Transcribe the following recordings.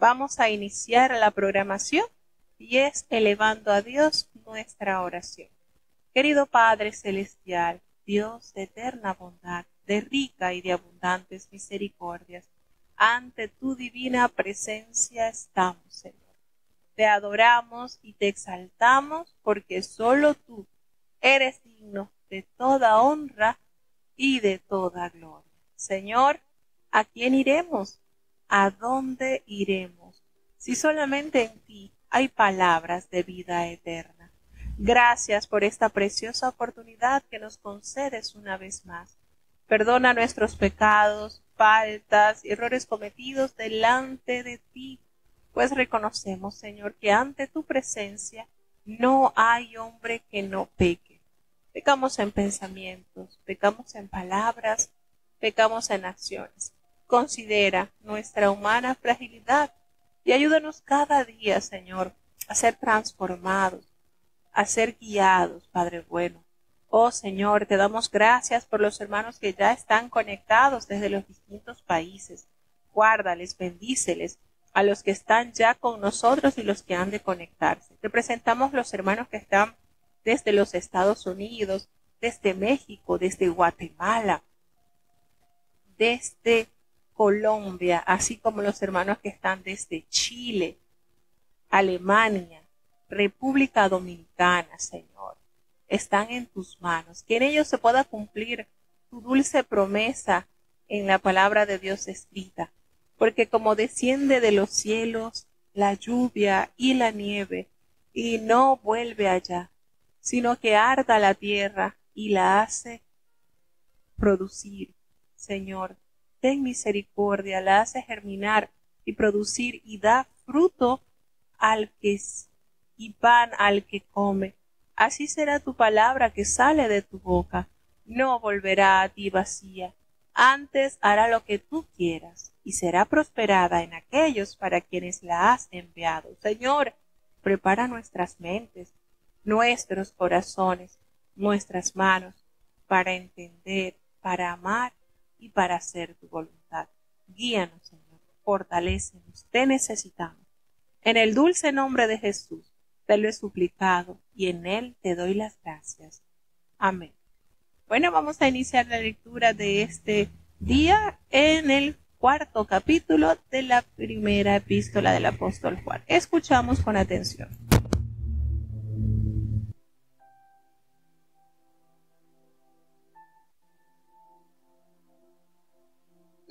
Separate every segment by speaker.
Speaker 1: Vamos a iniciar la programación y es elevando a Dios nuestra oración. Querido Padre Celestial, Dios de eterna bondad, de rica y de abundantes misericordias, ante tu divina presencia estamos, Señor. Te adoramos y te exaltamos porque solo tú eres digno de toda honra y de toda gloria. Señor, ¿a quién iremos? ¿A dónde iremos? Si solamente en ti hay palabras de vida eterna. Gracias por esta preciosa oportunidad que nos concedes una vez más. Perdona nuestros pecados, faltas y errores cometidos delante de ti, pues reconocemos, Señor, que ante tu presencia no hay hombre que no peque. Pecamos en pensamientos, pecamos en palabras, pecamos en acciones. Considera nuestra humana fragilidad y ayúdanos cada día, Señor, a ser transformados, a ser guiados, Padre bueno. Oh Señor, te damos gracias por los hermanos que ya están conectados desde los distintos países. Guárdales, bendíceles a los que están ya con nosotros y los que han de conectarse. Te presentamos los hermanos que están desde los Estados Unidos, desde México, desde Guatemala, desde Colombia, así como los hermanos que están desde Chile, Alemania, República Dominicana, Señor. Están en tus manos. Que en ellos se pueda cumplir tu dulce promesa en la palabra de Dios escrita. Porque como desciende de los cielos la lluvia y la nieve, y no vuelve allá, sino que arda la tierra y la hace producir, Señor, ten misericordia, la hace germinar y producir y da fruto al que y pan al que come. Así será tu palabra que sale de tu boca, no volverá a ti vacía, antes hará lo que tú quieras y será prosperada en aquellos para quienes la has enviado. Señor, prepara nuestras mentes, nuestros corazones, nuestras manos, para entender, para amar y para hacer tu voluntad. Guíanos, Señor, fortalécenos, te necesitamos. En el dulce nombre de Jesús te lo he suplicado y en él te doy las gracias. Amén. Bueno, vamos a iniciar la lectura de este día en el cuarto capítulo de la primera epístola del apóstol Juan. Escuchamos con atención.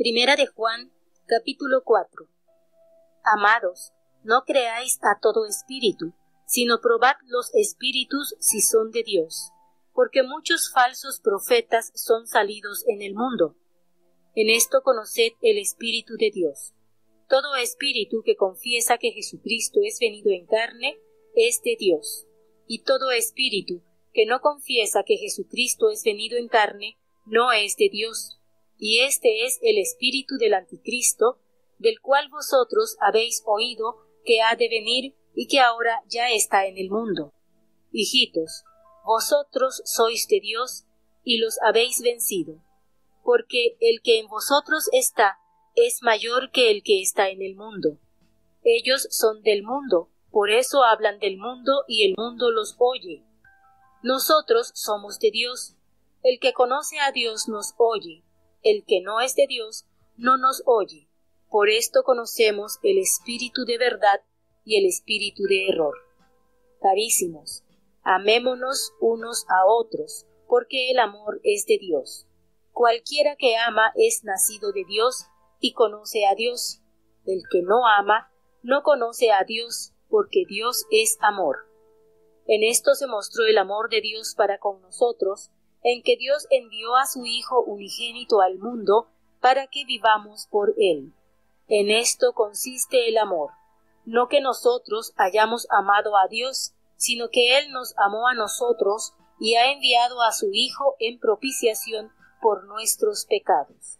Speaker 2: Primera de Juan, capítulo 4. Amados, no creáis a todo espíritu, sino probad los espíritus si son de Dios, porque muchos falsos profetas son salidos en el mundo. En esto conoced el Espíritu de Dios. Todo espíritu que confiesa que Jesucristo es venido en carne, es de Dios. Y todo espíritu que no confiesa que Jesucristo es venido en carne, no es de Dios. Y este es el espíritu del anticristo, del cual vosotros habéis oído que ha de venir y que ahora ya está en el mundo. Hijitos, vosotros sois de Dios y los habéis vencido, porque el que en vosotros está es mayor que el que está en el mundo. Ellos son del mundo, por eso hablan del mundo y el mundo los oye. Nosotros somos de Dios. El que conoce a Dios nos oye. El que no es de Dios no nos oye. Por esto conocemos el espíritu de verdad y el espíritu de error. Carísimos, amémonos unos a otros, porque el amor es de Dios. Cualquiera que ama es nacido de Dios y conoce a Dios. El que no ama no conoce a Dios, porque Dios es amor. En esto se mostró el amor de Dios para con nosotros, en que Dios envió a su Hijo unigénito al mundo para que vivamos por él. En esto consiste el amor, no que nosotros hayamos amado a Dios, sino que Él nos amó a nosotros y ha enviado a su Hijo en propiciación por nuestros pecados.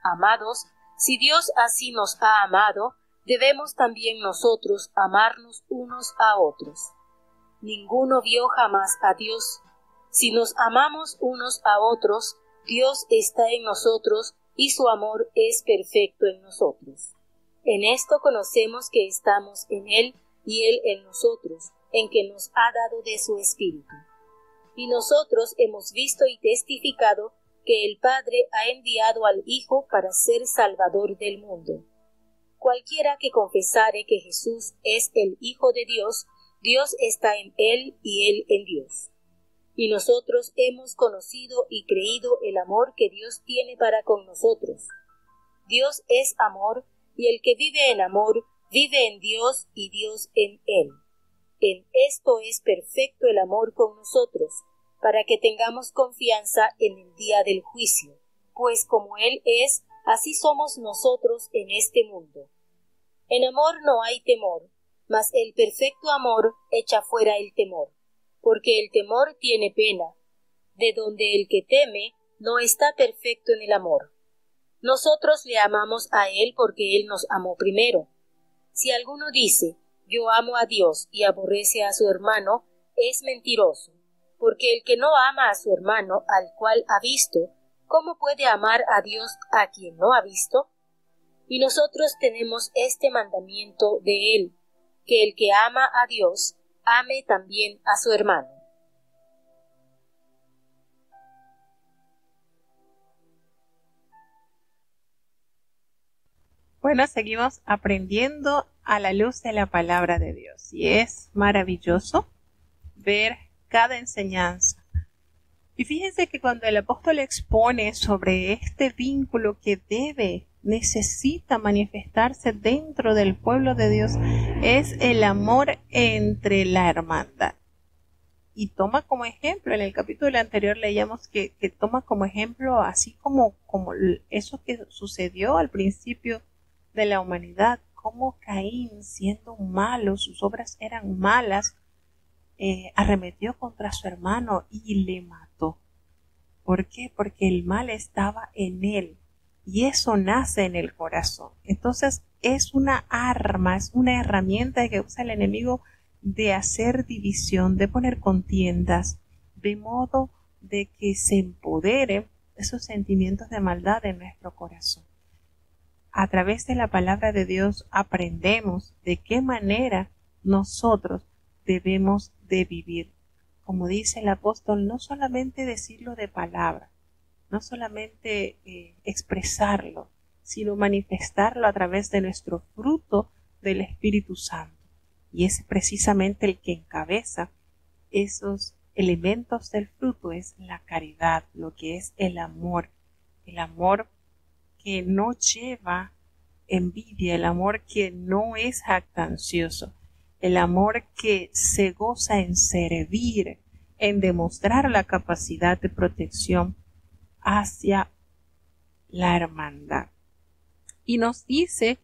Speaker 2: Amados, si Dios así nos ha amado, debemos también nosotros amarnos unos a otros. Ninguno vio jamás a Dios. Si nos amamos unos a otros, Dios está en nosotros y su amor es perfecto en nosotros. En esto conocemos que estamos en Él y Él en nosotros, en que nos ha dado de su Espíritu. Y nosotros hemos visto y testificado que el Padre ha enviado al Hijo para ser Salvador del mundo. Cualquiera que confesare que Jesús es el Hijo de Dios, Dios está en Él y Él en Dios. Y nosotros hemos conocido y creído el amor que Dios tiene para con nosotros. Dios es amor, y el que vive en amor, vive en Dios y Dios en Él. En esto es perfecto el amor con nosotros, para que tengamos confianza en el día del juicio, pues como Él es, así somos nosotros en este mundo. En amor no hay temor, mas el perfecto amor echa fuera el temor, porque el temor tiene pena, de donde el que teme no está perfecto en el amor. Nosotros le amamos a Él porque Él nos amó primero. Si alguno dice, yo amo a Dios y aborrece a su hermano, es mentiroso, porque el que no ama a su hermano al cual ha visto, ¿cómo puede amar a Dios a quien no ha visto? Y nosotros tenemos este mandamiento de Él, que el que ama a Dios, ame también a su hermano.
Speaker 1: Bueno, seguimos aprendiendo a la luz de la palabra de Dios y es maravilloso ver cada enseñanza. Y fíjense que cuando el apóstol expone sobre este vínculo que necesita manifestarse dentro del pueblo de Dios, es el amor entre la hermandad. Y toma como ejemplo, en el capítulo anterior leíamos que toma como ejemplo así como eso que sucedió al principio de la humanidad, como Caín, siendo malo, sus obras eran malas, arremetió contra su hermano y le mató. ¿Por qué? Porque el mal estaba en él y eso nace en el corazón. Entonces es una arma, es una herramienta que usa el enemigo de hacer división, de poner contiendas, de modo de que se empoderen esos sentimientos de maldad en nuestro corazón. A través de la palabra de Dios aprendemos de qué manera nosotros debemos de vivir. Como dice el apóstol, no solamente decirlo de palabra, no solamente expresarlo, sino manifestarlo a través de nuestro fruto del Espíritu Santo. Y es precisamente el que encabeza esos elementos del fruto, es la caridad, lo que es el amor que no lleva envidia, el amor que no es jactancioso, el amor que se goza en servir, en demostrar la capacidad de protección hacia la hermandad. Y nos dice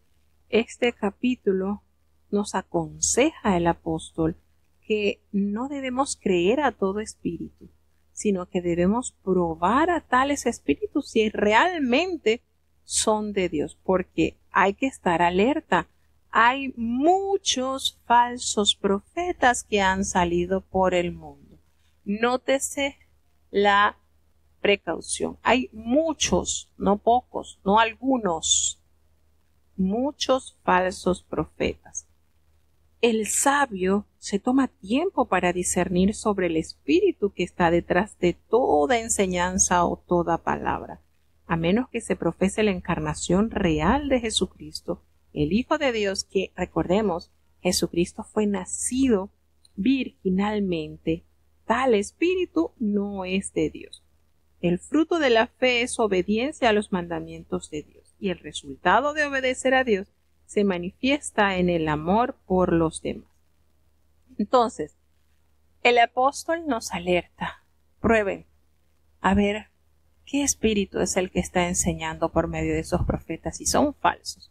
Speaker 1: este capítulo, nos aconseja el apóstol que no debemos creer a todo espíritu, sino que debemos probar a tales espíritus si realmente son de Dios, porque hay que estar alerta. Hay muchos falsos profetas que han salido por el mundo. Nótese la precaución. Hay muchos, no pocos, no algunos, muchos falsos profetas. El sabio se toma tiempo para discernir sobre el espíritu que está detrás de toda enseñanza o toda palabra, a menos que se profese la encarnación real de Jesucristo, el Hijo de Dios, que, recordemos, Jesucristo fue nacido virginalmente. Tal espíritu no es de Dios. El fruto de la fe es obediencia a los mandamientos de Dios, y el resultado de obedecer a Dios se manifiesta en el amor por los demás. Entonces, el apóstol nos alerta. Prueben a ver qué espíritu es el que está enseñando por medio de esos profetas y son falsos.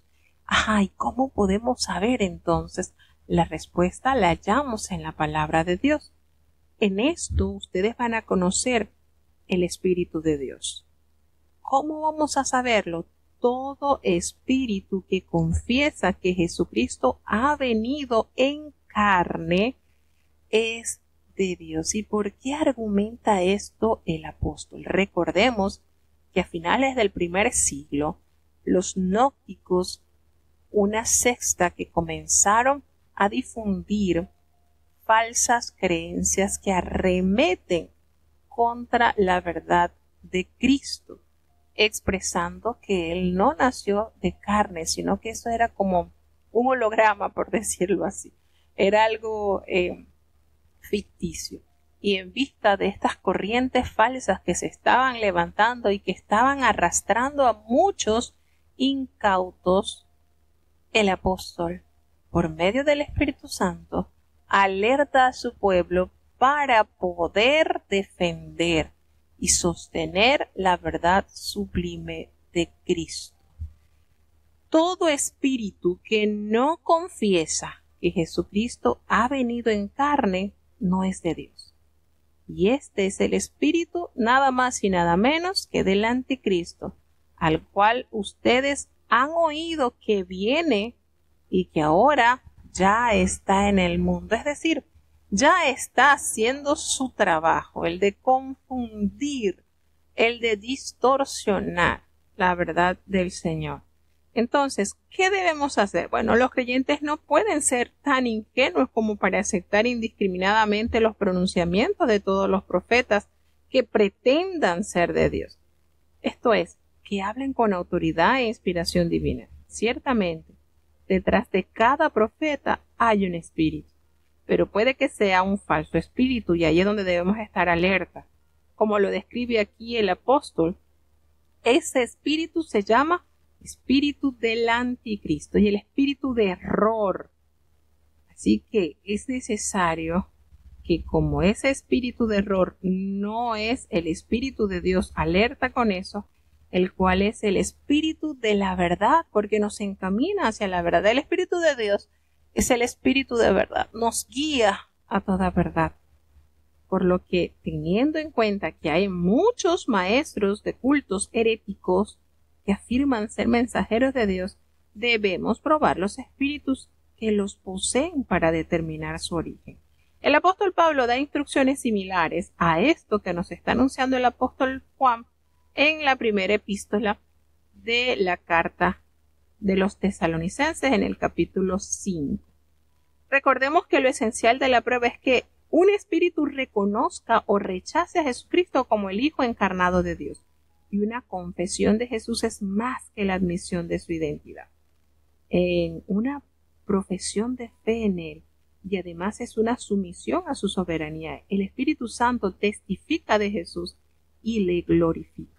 Speaker 1: ¿Y cómo podemos saber entonces? La respuesta la hallamos en la palabra de Dios. En esto ustedes van a conocer el Espíritu de Dios. ¿Cómo vamos a saberlo? Todo espíritu que confiesa que Jesucristo ha venido en carne es de Dios. ¿Y por qué argumenta esto el apóstol? Recordemos que a finales del primer siglo los gnósticos una secta que comenzaron a difundir falsas creencias que arremeten contra la verdad de Cristo, expresando que Él no nació de carne, sino que eso era como un holograma, por decirlo así. Era algo ficticio. Y en vista de estas corrientes falsas que se estaban levantando y que estaban arrastrando a muchos incautos, el apóstol, por medio del Espíritu Santo, alerta a su pueblo para poder defender y sostener la verdad sublime de Cristo. Todo espíritu que no confiesa que Jesucristo ha venido en carne no es de Dios. Y este es el espíritu nada más y nada menos que del anticristo, al cual ustedes han oído que viene y que ahora ya está en el mundo. Es decir, ya está haciendo su trabajo, el de confundir, el de distorsionar la verdad del Señor. Entonces, ¿qué debemos hacer? Bueno, los creyentes no pueden ser tan ingenuos como para aceptar indiscriminadamente los pronunciamientos de todos los profetas que pretendan ser de Dios. Esto es, que hablen con autoridad e inspiración divina. Ciertamente, detrás de cada profeta hay un espíritu, pero puede que sea un falso espíritu y ahí es donde debemos estar alerta. Como lo describe aquí el apóstol, ese espíritu se llama espíritu del anticristo y el espíritu de error. Así que es necesario que, como ese espíritu de error no es el espíritu de Dios, alerta con eso, el cual es el espíritu de la verdad, porque nos encamina hacia la verdad. El espíritu de Dios es el espíritu de verdad, nos guía a toda verdad. Por lo que, teniendo en cuenta que hay muchos maestros de cultos heréticos que afirman ser mensajeros de Dios, debemos probar los espíritus que los poseen para determinar su origen. El apóstol Pablo da instrucciones similares a esto que nos está anunciando el apóstol Juan en la primera epístola de la carta de los tesalonicenses en el capítulo 5. Recordemos que lo esencial de la prueba es que un espíritu reconozca o rechace a Jesucristo como el Hijo encarnado de Dios. Y una confesión de Jesús es más que la admisión de su identidad. En una profesión de fe en Él, y además es una sumisión a su soberanía. El Espíritu Santo testifica de Jesús y le glorifica.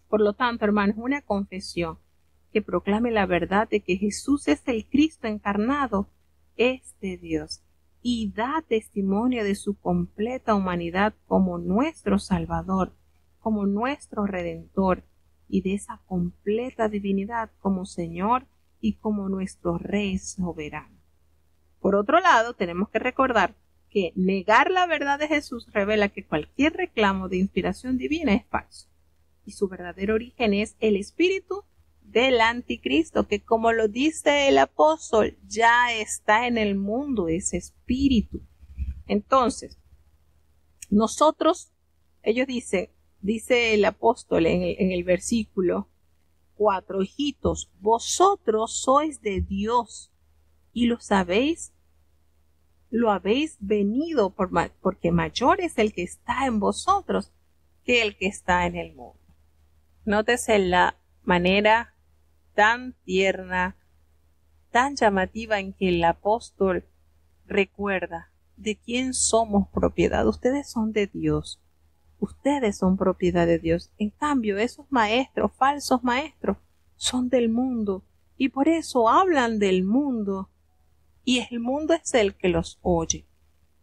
Speaker 1: Por lo tanto, hermanos, una confesión que proclame la verdad de que Jesús es el Cristo encarnado es de Dios y da testimonio de su completa humanidad como nuestro Salvador, como nuestro Redentor, y de esa completa divinidad como Señor y como nuestro Rey soberano. Por otro lado, tenemos que recordar que negar la verdad de Jesús revela que cualquier reclamo de inspiración divina es falso, y su verdadero origen es el espíritu del anticristo, que, como lo dice el apóstol, ya está en el mundo, ese espíritu. Entonces, nosotros, ellos dicen, dice el apóstol en el versículo 4, hijitos, vosotros sois de Dios y lo sabéis, lo habéis venido porque mayor es el que está en vosotros que el que está en el mundo. Nótese la manera tan tierna, tan llamativa en que el apóstol recuerda de quién somos propiedad. Ustedes son de Dios. Ustedes son propiedad de Dios. En cambio, esos maestros, falsos maestros, son del mundo y por eso hablan del mundo y el mundo es el que los oye.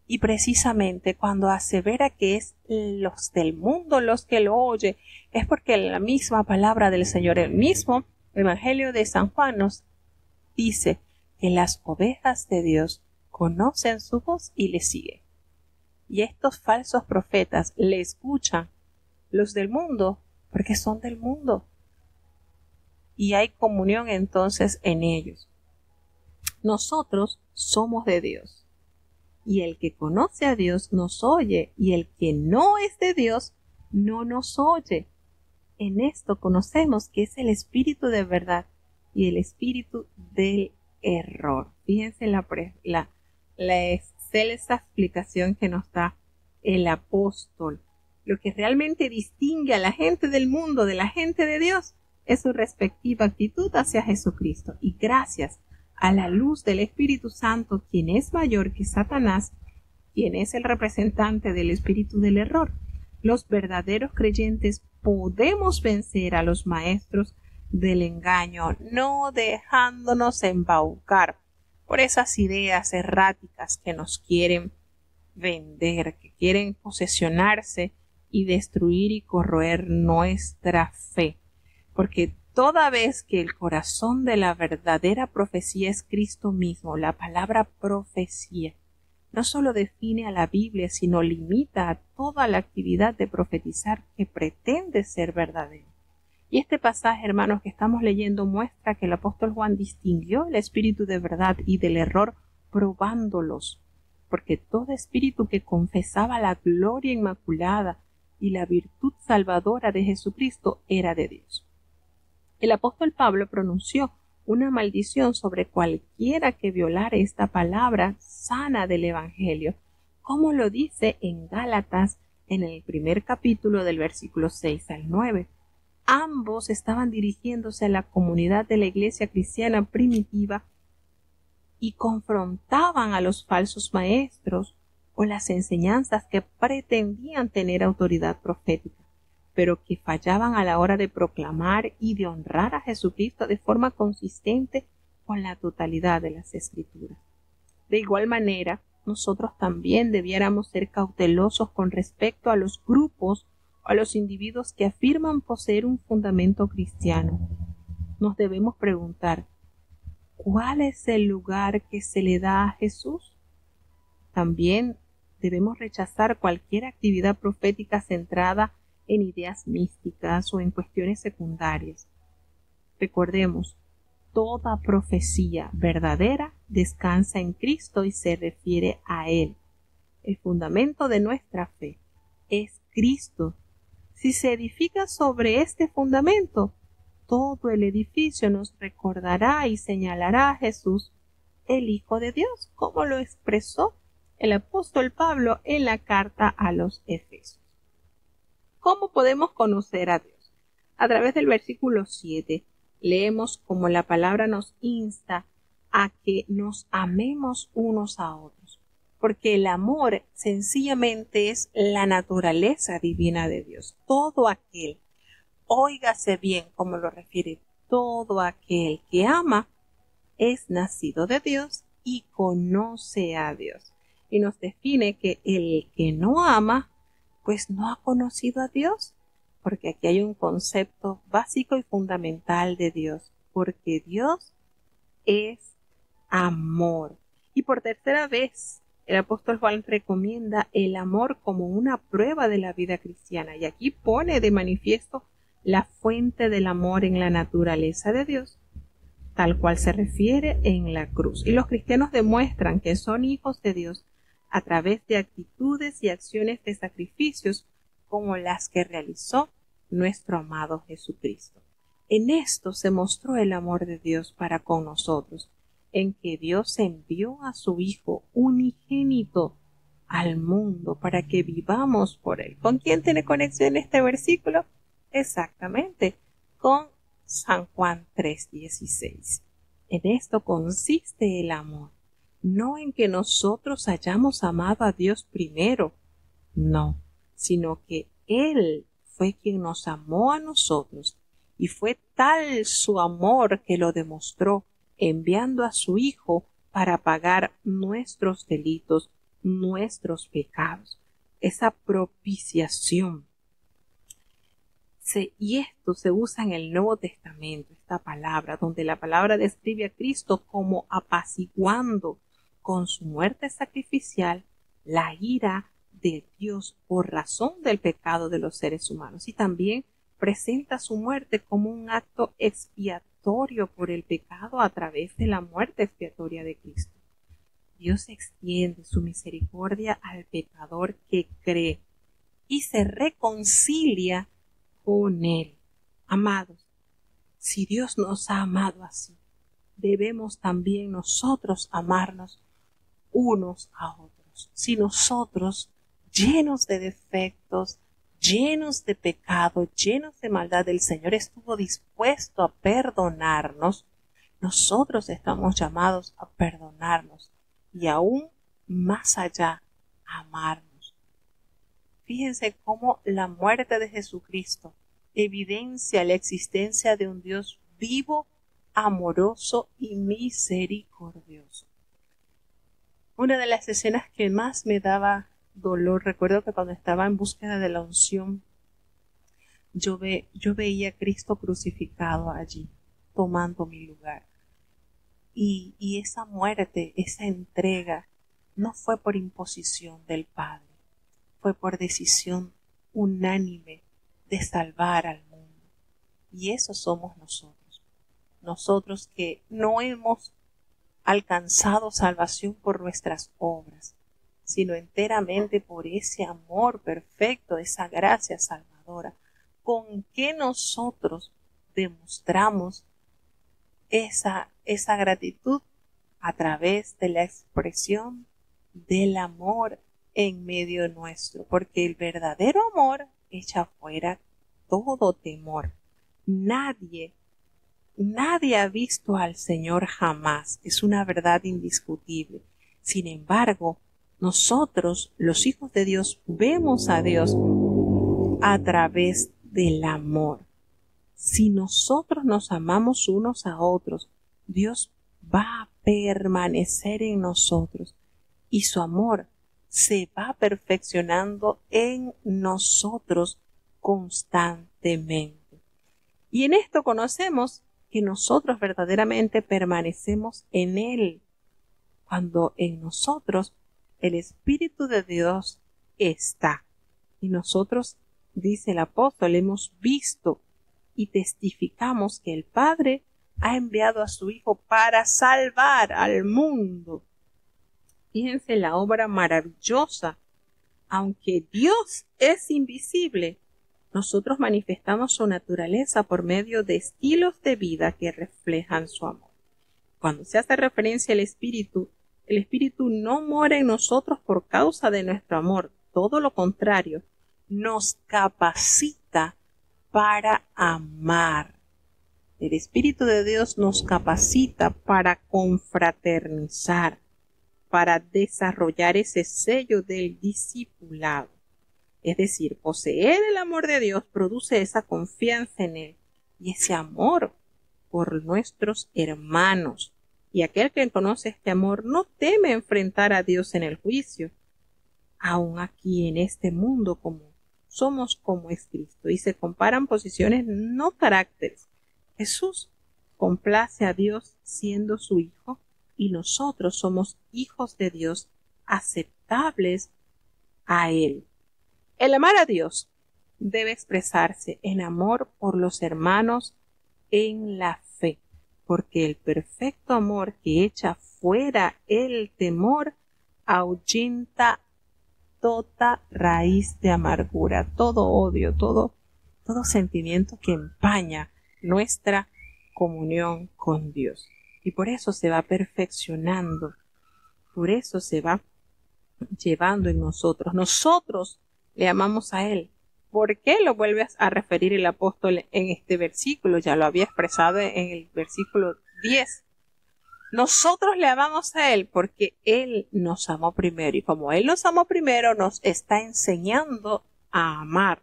Speaker 1: Y precisamente cuando asevera que es los del mundo los que lo oye, es porque la misma palabra del Señor, el mismo Evangelio de San Juan nos dice que las ovejas de Dios conocen su voz y le siguen. Y estos falsos profetas le escuchan los del mundo porque son del mundo. Y hay comunión entonces en ellos. Nosotros somos de Dios. Y el que conoce a Dios nos oye, y el que no es de Dios no nos oye. En esto conocemos que es el Espíritu de verdad y el espíritu del error. Fíjense la excelsa explicación que nos da el apóstol. Lo que realmente distingue a la gente del mundo de la gente de Dios es su respectiva actitud hacia Jesucristo. Y gracias a la luz del Espíritu Santo, quien es mayor que Satanás, quien es el representante del espíritu del error, los verdaderos creyentes podemos vencer a los maestros del engaño, no dejándonos embaucar por esas ideas erráticas que nos quieren vender, que quieren posesionarse y destruir y corroer nuestra fe. Porque toda vez que el corazón de la verdadera profecía es Cristo mismo, la palabra profecía no solo define a la Biblia, sino limita a toda la actividad de profetizar que pretende ser verdadera. Y este pasaje, hermanos, que estamos leyendo muestra que el apóstol Juan distinguió el espíritu de verdad y del error probándolos, porque todo espíritu que confesaba la gloria inmaculada y la virtud salvadora de Jesucristo era de Dios. El apóstol Pablo pronunció una maldición sobre cualquiera que violara esta palabra sana del Evangelio, como lo dice en Gálatas en el primer capítulo del versículo 6 al 9. Ambos estaban dirigiéndose a la comunidad de la iglesia cristiana primitiva y confrontaban a los falsos maestros o las enseñanzas que pretendían tener autoridad profética, pero que fallaban a la hora de proclamar y de honrar a Jesucristo de forma consistente con la totalidad de las Escrituras. De igual manera, nosotros también debiéramos ser cautelosos con respecto a los grupos o a los individuos que afirman poseer un fundamento cristiano. Nos debemos preguntar, ¿cuál es el lugar que se le da a Jesús? También debemos rechazar cualquier actividad profética centrada en ideas místicas o en cuestiones secundarias. Recordemos, toda profecía verdadera descansa en Cristo y se refiere a Él. El fundamento de nuestra fe es Cristo. Si se edifica sobre este fundamento, todo el edificio nos recordará y señalará a Jesús, el Hijo de Dios, como lo expresó el apóstol Pablo en la carta a los Efesios. ¿Cómo podemos conocer a Dios? A través del versículo 7 leemos como la palabra nos insta a que nos amemos unos a otros, porque el amor sencillamente es la naturaleza divina de Dios. Todo aquel, óigase bien como lo refiere, todo aquel que ama es nacido de Dios y conoce a Dios. Y nos define que el que no ama, pues no ha conocido a Dios, porque aquí hay un concepto básico y fundamental de Dios, porque Dios es amor. Y por tercera vez, el apóstol Juan recomienda el amor como una prueba de la vida cristiana, y aquí pone de manifiesto la fuente del amor en la naturaleza de Dios, tal cual se refiere en la cruz. Y los cristianos demuestran que son hijos de Dios a través de actitudes y acciones de sacrificios como las que realizó nuestro amado Jesucristo. En esto se mostró el amor de Dios para con nosotros, en que Dios envió a su Hijo unigénito al mundo para que vivamos por Él. ¿Con quién tiene conexión este versículo? Exactamente, con San Juan 3:16. En esto consiste el amor, no en que nosotros hayamos amado a Dios primero, no, sino que Él fue quien nos amó a nosotros, y fue tal su amor que lo demostró enviando a su Hijo para pagar nuestros delitos, nuestros pecados. Esa propiciación. Y esto se usa en el Nuevo Testamento, esta palabra, donde la palabra describe a Cristo como apaciguando con su muerte sacrificial la ira de Dios por razón del pecado de los seres humanos, y también presenta su muerte como un acto expiatorio por el pecado a través de la muerte expiatoria de Cristo. Dios extiende su misericordia al pecador que cree y se reconcilia con Él. Amados, Si Dios nos ha amado así, debemos también nosotros amarnos unos a otros. Si nosotros, llenos de defectos, llenos de pecado, llenos de maldad, el Señor estuvo dispuesto a perdonarnos, nosotros estamos llamados a perdonarnos y aún más allá, a amarnos. Fíjense cómo la muerte de Jesucristo evidencia la existencia de un Dios vivo, amoroso y misericordioso. Una de las escenas que más me daba dolor, recuerdo que cuando estaba en búsqueda de la unción, yo veía a Cristo crucificado allí, tomando mi lugar. Y esa muerte, esa entrega, no fue por imposición del Padre, fue por decisión unánime de salvar al mundo. Y eso somos nosotros. Nosotros que no hemos alcanzado salvación por nuestras obras, sino enteramente por ese amor perfecto, esa gracia salvadora, con que nosotros demostramos esa gratitud a través de la expresión del amor en medio nuestro, porque el verdadero amor echa fuera todo temor. Nadie ha visto al Señor jamás, es una verdad indiscutible. Sin embargo, nosotros, los hijos de Dios, vemos a Dios a través del amor. Si nosotros nos amamos unos a otros, Dios va a permanecer en nosotros y su amor se va perfeccionando en nosotros constantemente. Y en esto conocemos que nosotros verdaderamente permanecemos en Él, cuando en nosotros el Espíritu de Dios está. Y nosotros, dice el apóstol, hemos visto y testificamos que el Padre ha enviado a su Hijo para salvar al mundo. Fíjense la obra maravillosa. Aunque Dios es invisible, nosotros manifestamos su naturaleza por medio de estilos de vida que reflejan su amor. Cuando se hace referencia al Espíritu, el Espíritu no mora en nosotros por causa de nuestro amor. Todo lo contrario, nos capacita para amar. El Espíritu de Dios nos capacita para confraternizar, para desarrollar ese sello del discipulado. Es decir, poseer el amor de Dios produce esa confianza en Él y ese amor por nuestros hermanos. Y aquel que conoce este amor no teme enfrentar a Dios en el juicio, aun aquí en este mundo somos como es Cristo. Y se comparan posiciones, no caracteres. Jesús complace a Dios siendo su Hijo y nosotros somos hijos de Dios aceptables a Él. El amar a Dios debe expresarse en amor por los hermanos en la fe, porque el perfecto amor que echa fuera el temor ahuyenta toda raíz de amargura, todo odio, todo sentimiento que empaña nuestra comunión con Dios. Y por eso se va perfeccionando, por eso se va llevando en nosotros. Nosotros le amamos a Él. ¿Por qué lo vuelve a referir el apóstol en este versículo? Ya lo había expresado en el versículo 10. Nosotros le amamos a Él porque Él nos amó primero. Y como Él nos amó primero, nos está enseñando a amar.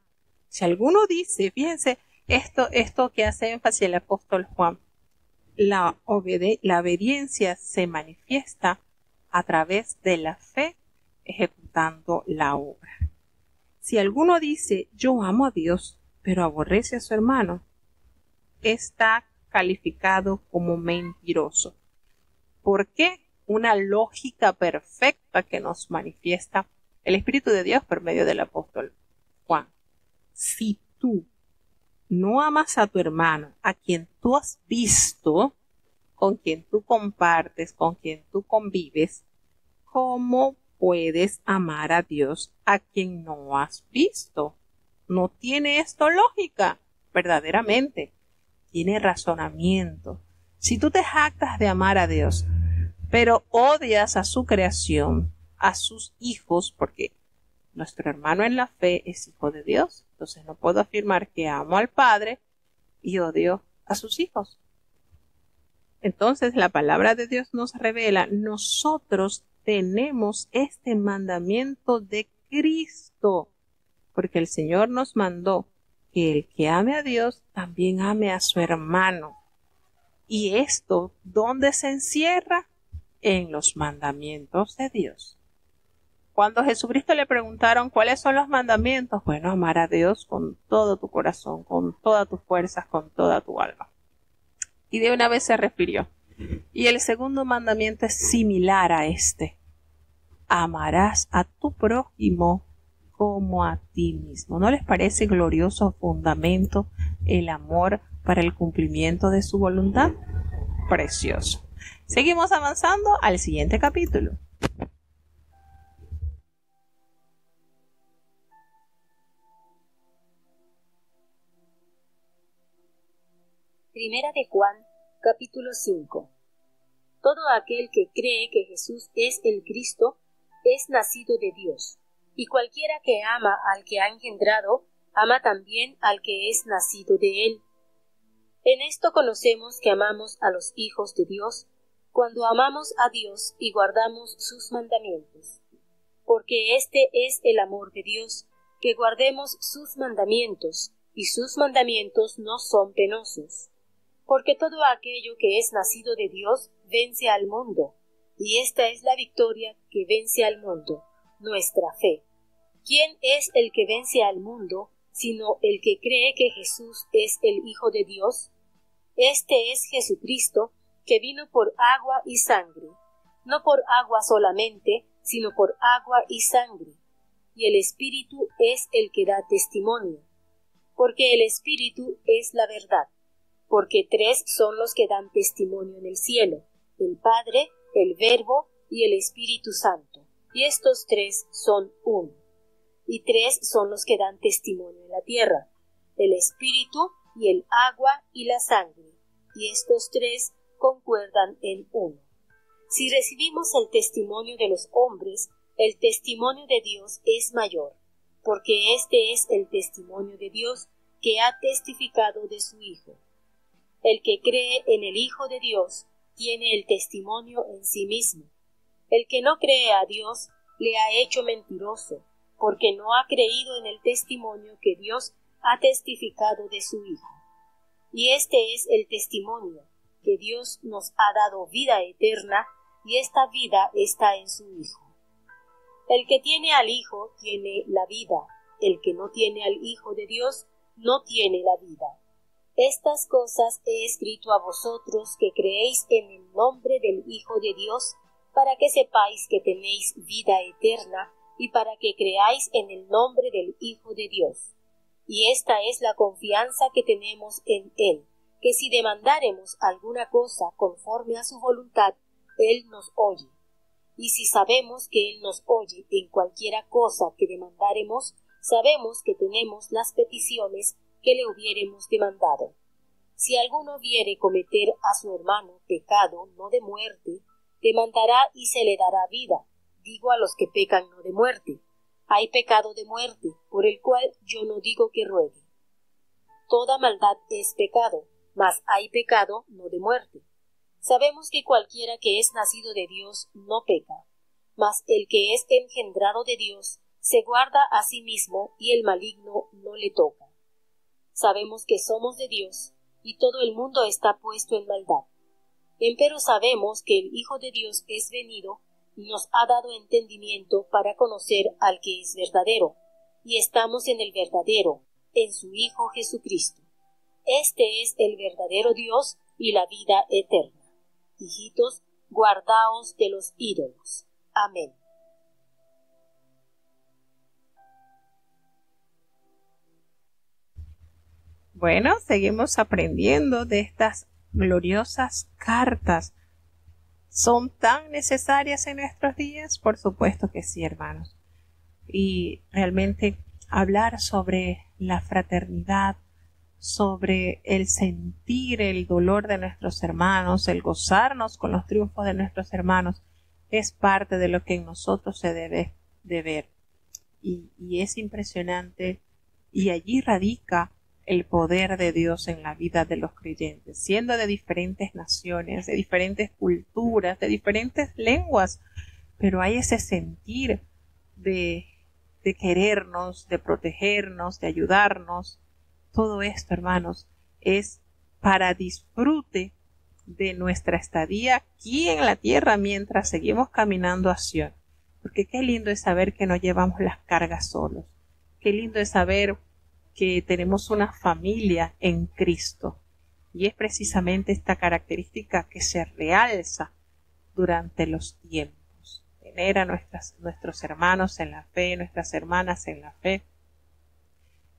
Speaker 1: Si alguno dice, fíjense, esto que hace énfasis el apóstol Juan, la obediencia se manifiesta a través de la fe ejecutando la obra. Si alguno dice, yo amo a Dios, pero aborrece a su hermano, está calificado como mentiroso. ¿Por qué? Una lógica perfecta que nos manifiesta el Espíritu de Dios por medio del apóstol Juan. Si tú no amas a tu hermano, a quien tú has visto, con quien tú compartes, con quien tú convives, ¿cómo puedes amar a Dios a quien no has visto? No tiene esto lógica, verdaderamente. tiene razonamiento. Si tú te jactas de amar a Dios, pero odias a su creación, a sus hijos, porque nuestro hermano en la fe es hijo de Dios, entonces no puedo afirmar que amo al Padre y odio a sus hijos. Entonces la palabra de Dios nos revela, nosotros tenemos este mandamiento de Cristo, porque el Señor nos mandó que el que ame a Dios también ame a su hermano. Y esto, ¿dónde se encierra? En los mandamientos de Dios. Cuando a Jesucristo le preguntaron cuáles son los mandamientos, bueno, amar a Dios con todo tu corazón, con todas tus fuerzas, con toda tu alma. Y de una vez se refirió. Y el segundo mandamiento es similar a este. Amarás a tu prójimo como a ti mismo. ¿No les parece glorioso fundamento el amor para el cumplimiento de su voluntad? Precioso. Seguimos avanzando al siguiente capítulo.
Speaker 2: Primera de Juan, capítulo 5. Todo aquel que cree que Jesús es el Cristo es nacido de Dios, y cualquiera que ama al que ha engendrado, ama también al que es nacido de él. En esto conocemos que amamos a los hijos de Dios, cuando amamos a Dios y guardamos sus mandamientos. Porque este es el amor de Dios, que guardemos sus mandamientos, y sus mandamientos no son penosos. Porque todo aquello que es nacido de Dios vence al mundo, y esta es la victoria que vence al mundo, nuestra fe. ¿Quién es el que vence al mundo, sino el que cree que Jesús es el Hijo de Dios? Este es Jesucristo, que vino por agua y sangre, no por agua solamente, sino por agua y sangre. Y el Espíritu es el que da testimonio, porque el Espíritu es la verdad. Porque tres son los que dan testimonio en el cielo, el Padre, el Verbo y el Espíritu Santo, y estos tres son uno. Y tres son los que dan testimonio en la tierra, el Espíritu y el agua y la sangre, y estos tres concuerdan en uno. Si recibimos el testimonio de los hombres, el testimonio de Dios es mayor, porque este es el testimonio de Dios que ha testificado de su Hijo. El que cree en el Hijo de Dios tiene el testimonio en sí mismo. El que no cree a Dios le ha hecho mentiroso, porque no ha creído en el testimonio que Dios ha testificado de su Hijo. Y este es el testimonio, que Dios nos ha dado vida eterna, y esta vida está en su Hijo. El que tiene al Hijo tiene la vida, el que no tiene al Hijo de Dios no tiene la vida. Estas cosas he escrito a vosotros que creéis en el nombre del Hijo de Dios, para que sepáis que tenéis vida eterna, y para que creáis en el nombre del Hijo de Dios. Y esta es la confianza que tenemos en Él, que si demandáremos alguna cosa conforme a su voluntad, Él nos oye. Y si sabemos que Él nos oye en cualquiera cosa que demandáremos, sabemos que tenemos las peticiones que le hubiéremos demandado. Si alguno viere cometer a su hermano pecado no de muerte, demandará y se le dará vida. Digo a los que pecan no de muerte. Hay pecado de muerte, por el cual yo no digo que ruegue. Toda maldad es pecado, mas hay pecado no de muerte. Sabemos que cualquiera que es nacido de Dios no peca, mas el que es engendrado de Dios se guarda a sí mismo y el maligno no le toca. Sabemos que somos de Dios, y todo el mundo está puesto en maldad. Empero sabemos que el Hijo de Dios es venido, y nos ha dado entendimiento para conocer al que es verdadero, y estamos en el verdadero, en su Hijo Jesucristo. Este es el verdadero Dios y la vida eterna. Hijitos, guardaos de los ídolos. Amén.
Speaker 1: Bueno, seguimos aprendiendo de estas gloriosas cartas. ¿Son tan necesarias en nuestros días? Por supuesto que sí, hermanos. Y realmente hablar sobre la fraternidad, sobre el sentir el dolor de nuestros hermanos, el gozarnos con los triunfos de nuestros hermanos, es parte de lo que en nosotros se debe de ver. Y es impresionante, y allí radica el poder de Dios en la vida de los creyentes, siendo de diferentes naciones, de diferentes culturas, de diferentes lenguas, pero hay ese sentir de querernos, de protegernos, de ayudarnos. Todo esto, hermanos, es para disfrute de nuestra estadía aquí en la tierra mientras seguimos caminando a Sion. Porque qué lindo es saber que no llevamos las cargas solos. Qué lindo es saber que tenemos una familia en Cristo. Y es precisamente esta característica que se realza durante los tiempos. Tener a nuestros hermanos en la fe, nuestras hermanas en la fe.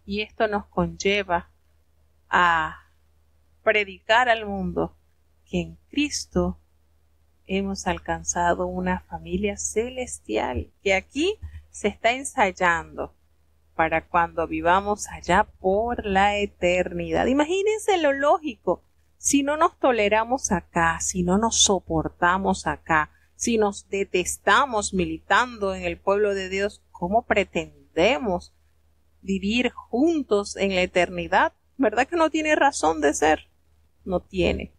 Speaker 1: Y esto nos conlleva a predicar al mundo que en Cristo hemos alcanzado una familia celestial que aquí se está ensayando para cuando vivamos allá por la eternidad. Imagínense lo lógico, si no nos toleramos acá, si no nos soportamos acá, si nos detestamos militando en el pueblo de Dios, ¿cómo pretendemos vivir juntos en la eternidad? ¿Verdad que no tiene razón de ser? No tiene.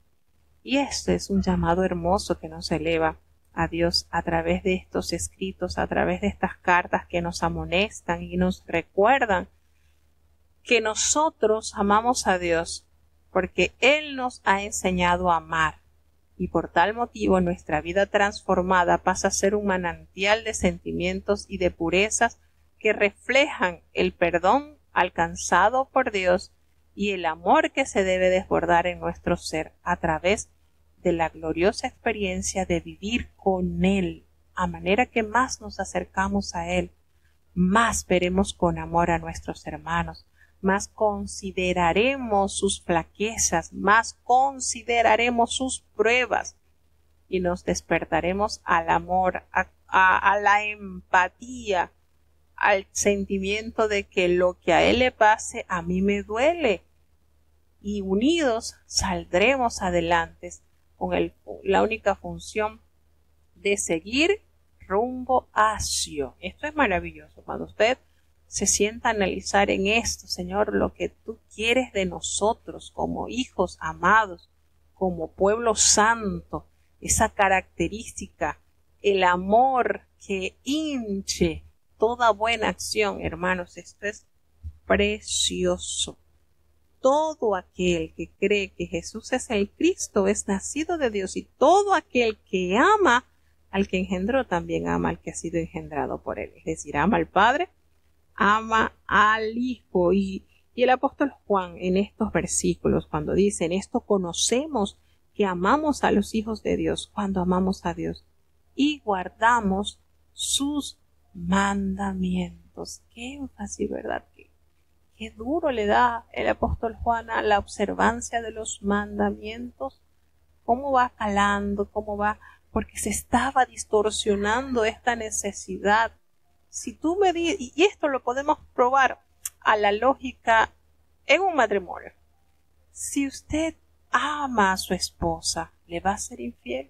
Speaker 1: Y este es un llamado hermoso que nos eleva a Dios a través de estos escritos, a través de estas cartas que nos amonestan y nos recuerdan que nosotros amamos a Dios porque Él nos ha enseñado a amar y por tal motivo nuestra vida transformada pasa a ser un manantial de sentimientos y de purezas que reflejan el perdón alcanzado por Dios y el amor que se debe desbordar en nuestro ser a través de la gloriosa experiencia de vivir con Él, a manera que más nos acercamos a Él, más veremos con amor a nuestros hermanos, más consideraremos sus flaquezas, más consideraremos sus pruebas y nos despertaremos al amor, a la empatía, al sentimiento de que lo que a Él le pase a mí me duele y unidos saldremos adelante con la única función de seguir rumbo a Sion. Esto es maravilloso. Cuando usted se sienta a analizar en esto, Señor, lo que tú quieres de nosotros como hijos amados, como pueblo santo, esa característica, el amor que hinche toda buena acción, hermanos, esto es precioso. Todo aquel que cree que Jesús es el Cristo es nacido de Dios y todo aquel que ama al que engendró también ama al que ha sido engendrado por él. Es decir, ama al Padre, ama al Hijo. Y el apóstol Juan en estos versículos, cuando dice, en esto conocemos que amamos a los hijos de Dios, cuando amamos a Dios y guardamos sus mandamientos. Qué énfasis, ¿verdad? Qué duro le da el apóstol Juan a la observancia de los mandamientos. Cómo va calando, cómo va, porque se estaba distorsionando esta necesidad. Si tú me dices, y esto lo podemos probar a la lógica en un matrimonio. Si usted ama a su esposa, ¿le va a ser infiel?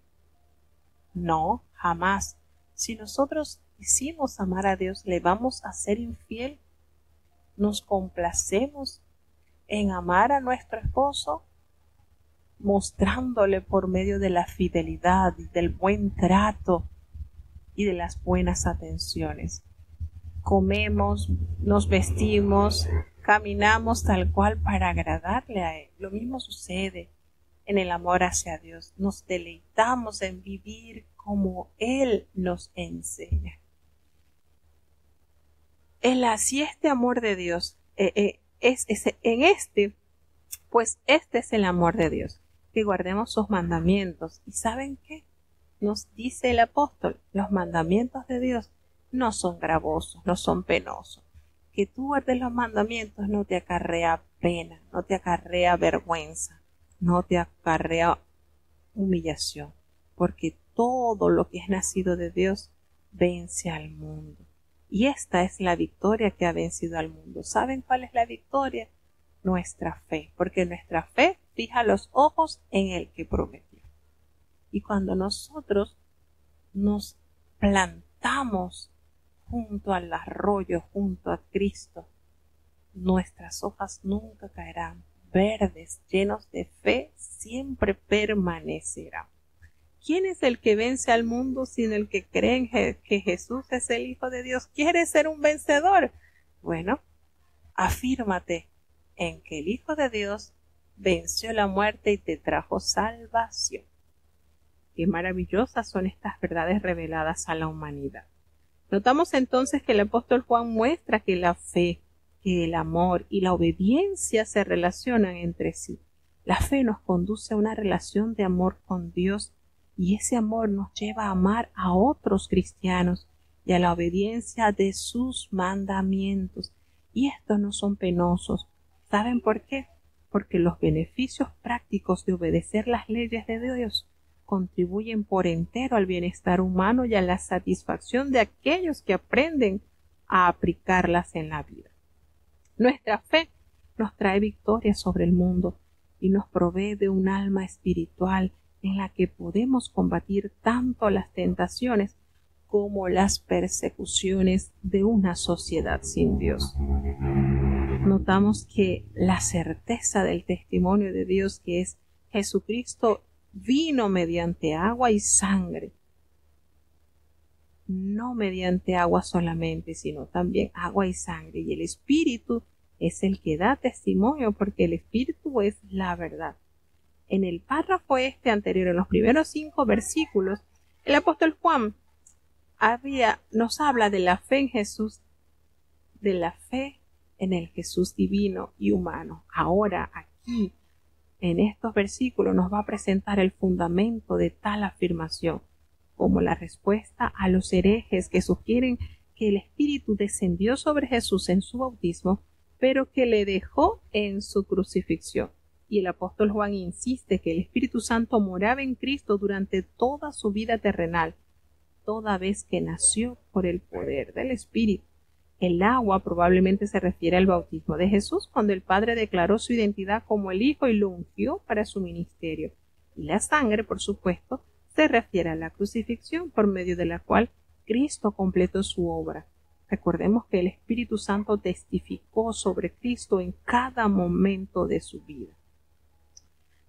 Speaker 1: No, jamás. Si nosotros quisimos amar a Dios, ¿le vamos a ser infiel? ¿Nos complacemos en amar a nuestro esposo? Mostrándole por medio de la fidelidad, del buen trato y de las buenas atenciones. Comemos, nos vestimos, caminamos tal cual para agradarle a Él. Lo mismo sucede en el amor hacia Dios. Nos deleitamos en vivir como Él nos enseña. Si este amor de Dios pues este es el amor de Dios, que guardemos sus mandamientos. ¿Y saben qué? Nos dice el apóstol, los mandamientos de Dios no son gravosos, no son penosos. Que tú guardes los mandamientos no te acarrea pena, no te acarrea vergüenza, no te acarrea humillación, porque todo lo que es nacido de Dios vence al mundo. Y esta es la victoria que ha vencido al mundo. ¿Saben cuál es la victoria? nuestra fe, porque nuestra fe fija los ojos en el que prometió. Y cuando nosotros nos plantamos junto al arroyo, junto a Cristo, nuestras hojas nunca caerán, verdes, llenos de fe, siempre permanecerán. ¿Quién es el que vence al mundo sino el que cree que Jesús es el Hijo de Dios? ¿Quieres ser un vencedor? Bueno, afírmate en que el Hijo de Dios venció la muerte y te trajo salvación. Qué maravillosas son estas verdades reveladas a la humanidad. Notamos entonces que el apóstol Juan muestra que la fe, que el amor y la obediencia se relacionan entre sí. La fe nos conduce a una relación de amor con Dios y ese amor nos lleva a amar a otros cristianos y a la obediencia de sus mandamientos. Y estos no son penosos. ¿Saben por qué? Porque los beneficios prácticos de obedecer las leyes de Dios contribuyen por entero al bienestar humano y a la satisfacción de aquellos que aprenden a aplicarlas en la vida. Nuestra fe nos trae victoria sobre el mundo y nos provee de un alma espiritual en la que podemos combatir tanto las tentaciones como las persecuciones de una sociedad sin Dios. Notamos que la certeza del testimonio de Dios, que es Jesucristo, vino mediante agua y sangre, no mediante agua solamente, sino también agua y sangre, y el Espíritu es el que da testimonio, porque el Espíritu es la verdad. En el párrafo anterior, en los primeros 5 versículos, el apóstol Juan nos habla de la fe en Jesús, de la fe en el Jesús divino y humano. Ahora, aquí, en estos versículos, nos va a presentar el fundamento de tal afirmación, como la respuesta a los herejes que sugieren que el Espíritu descendió sobre Jesús en su bautismo, pero que le dejó en su crucifixión. Y el apóstol Juan insiste que el Espíritu Santo moraba en Cristo durante toda su vida terrenal, toda vez que nació por el poder del Espíritu. El agua probablemente se refiere al bautismo de Jesús, cuando el Padre declaró su identidad como el Hijo y lo ungió para su ministerio. Y la sangre, por supuesto, se refiere a la crucifixión, por medio de la cual Cristo completó su obra. Recordemos que el Espíritu Santo testificó sobre Cristo en cada momento de su vida.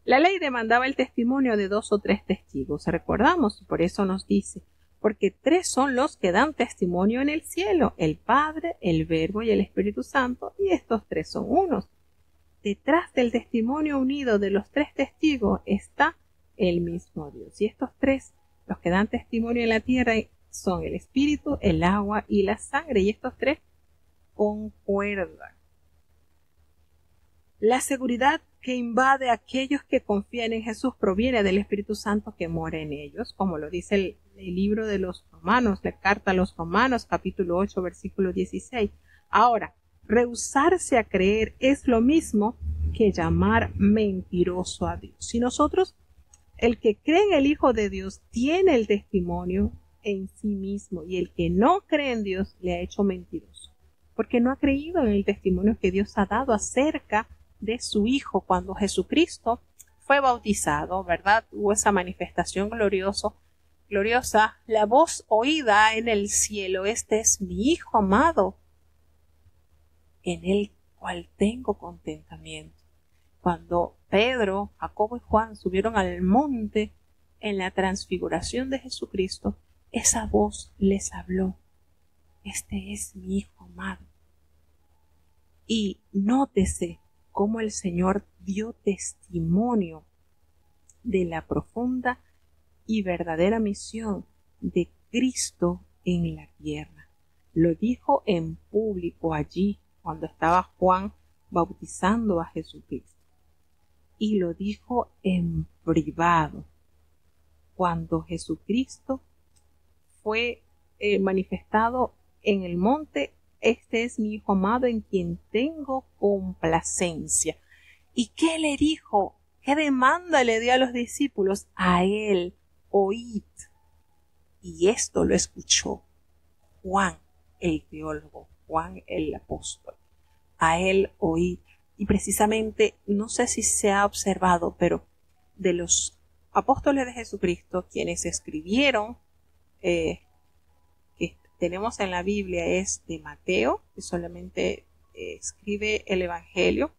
Speaker 1: La ley demandaba el testimonio de 2 o 3 testigos, recordamos, por eso nos dice, porque 3 son los que dan testimonio en el cielo, el Padre, el Verbo y el Espíritu Santo, y estos 3 son unos. Detrás del testimonio unido de los 3 testigos está el mismo Dios. Y estos 3, los que dan testimonio en la tierra, son el Espíritu, el agua y la sangre, y estos 3 concuerdan. La seguridad que invade a aquellos que confían en Jesús proviene del Espíritu Santo que mora en ellos, como lo dice el libro de los Romanos, la carta a los Romanos, capítulo 8, versículo 16. Ahora, rehusarse a creer es lo mismo que llamar mentiroso a Dios. Si nosotros, el que cree en el Hijo de Dios, tiene el testimonio en sí mismo, y el que no cree en Dios le ha hecho mentiroso, porque no ha creído en el testimonio que Dios ha dado acerca de su Hijo. Cuando Jesucristo fue bautizado, ¿verdad? Hubo esa manifestación gloriosa, la voz oída en el cielo: este es mi Hijo amado, en el cual tengo contentamiento. Cuando Pedro, Jacobo y Juan subieron al monte en la transfiguración de Jesucristo, esa voz les habló: este es mi Hijo amado. Y nótese cómo el Señor dio testimonio de la profunda y verdadera misión de Cristo en la tierra. Lo dijo en público allí, cuando estaba Juan bautizando a Jesucristo. Y lo dijo en privado, cuando Jesucristo fue manifestado en el monte: este es mi Hijo amado en quien tengo complacencia. ¿Y qué le dijo? ¿Qué demanda le dio a los discípulos? A él oíd. Y esto lo escuchó Juan, el teólogo, Juan el apóstol. A él oíd. Y precisamente, no sé si se ha observado, pero de los apóstoles de Jesucristo, quienes escribieron, que tenemos en la Biblia, es de Mateo, que solamente escribe el Evangelio,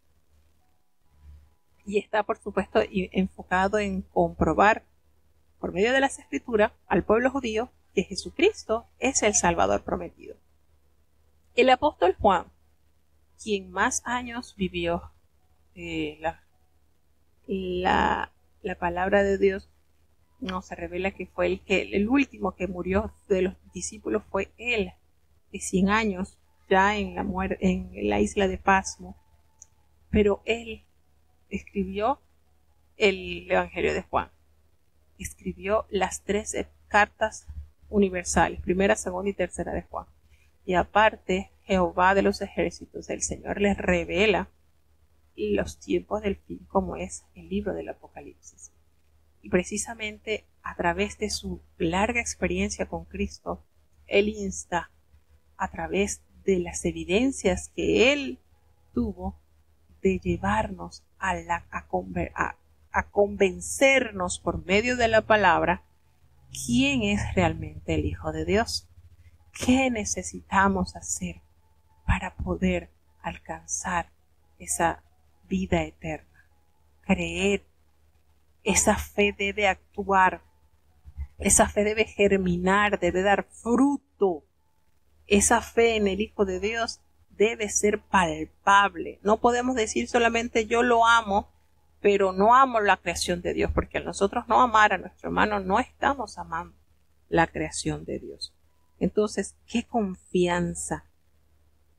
Speaker 1: y está por supuesto enfocado en comprobar por medio de las Escrituras al pueblo judío que Jesucristo es el Salvador prometido. El apóstol Juan, quien más años vivió la palabra de Dios, nos revela que fue el último que murió de los discípulos fue él, de 100 años ya en la isla de Pasmo, pero él escribió el Evangelio de Juan, escribió las 13 cartas universales, primera, segunda y tercera de Juan, y aparte Jehová de los ejércitos, el Señor les revela los tiempos del fin, como es el libro del Apocalipsis. Y precisamente a través de su larga experiencia con Cristo, él insta a través de las evidencias que él tuvo de llevarnos a convencernos por medio de la palabra quién es realmente el Hijo de Dios, qué necesitamos hacer para poder alcanzar esa vida eterna, creer. Esa fe debe actuar, esa fe debe germinar, debe dar fruto. Esa fe en el Hijo de Dios debe ser palpable. No podemos decir solamente yo lo amo, pero no amo la creación de Dios, porque al nosotros no amar a nuestro hermano no estamos amando la creación de Dios. Entonces, ¿qué confianza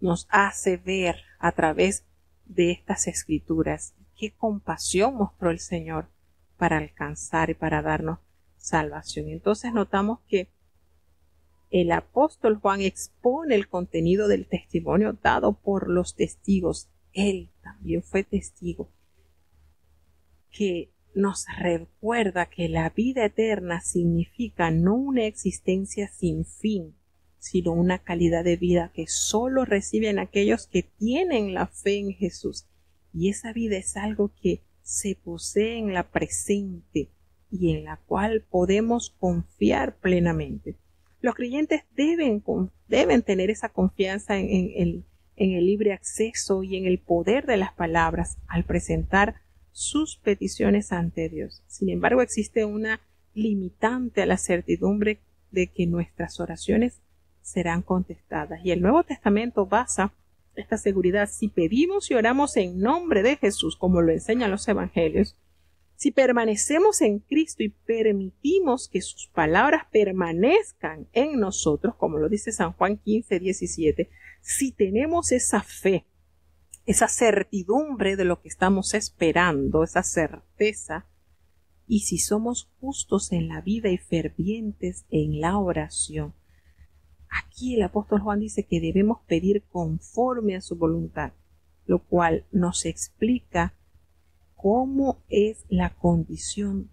Speaker 1: nos hace ver a través de estas escrituras? ¿Qué compasión mostró el Señor para alcanzar y para darnos salvación? Entonces notamos que el apóstol Juan expone el contenido del testimonio dado por los testigos. Él también fue testigo, que nos recuerda que la vida eterna significa no una existencia sin fin, sino una calidad de vida que solo reciben aquellos que tienen la fe en Jesús. Y esa vida es algo que se posee en la presente y en la cual podemos confiar plenamente. Los creyentes deben tener esa confianza en el libre acceso y en el poder de las palabras al presentar sus peticiones ante Dios. Sin embargo, existe una limitante a la certidumbre de que nuestras oraciones serán contestadas. Y el Nuevo Testamento basa esta seguridad: si pedimos y oramos en nombre de Jesús, como lo enseñan los evangelios, si permanecemos en Cristo y permitimos que sus palabras permanezcan en nosotros, como lo dice San Juan 15:17, si tenemos esa fe, esa certidumbre de lo que estamos esperando, esa certeza, y si somos justos en la vida y fervientes en la oración, aquí el apóstol Juan dice que debemos pedir conforme a su voluntad, lo cual nos explica cómo es la condición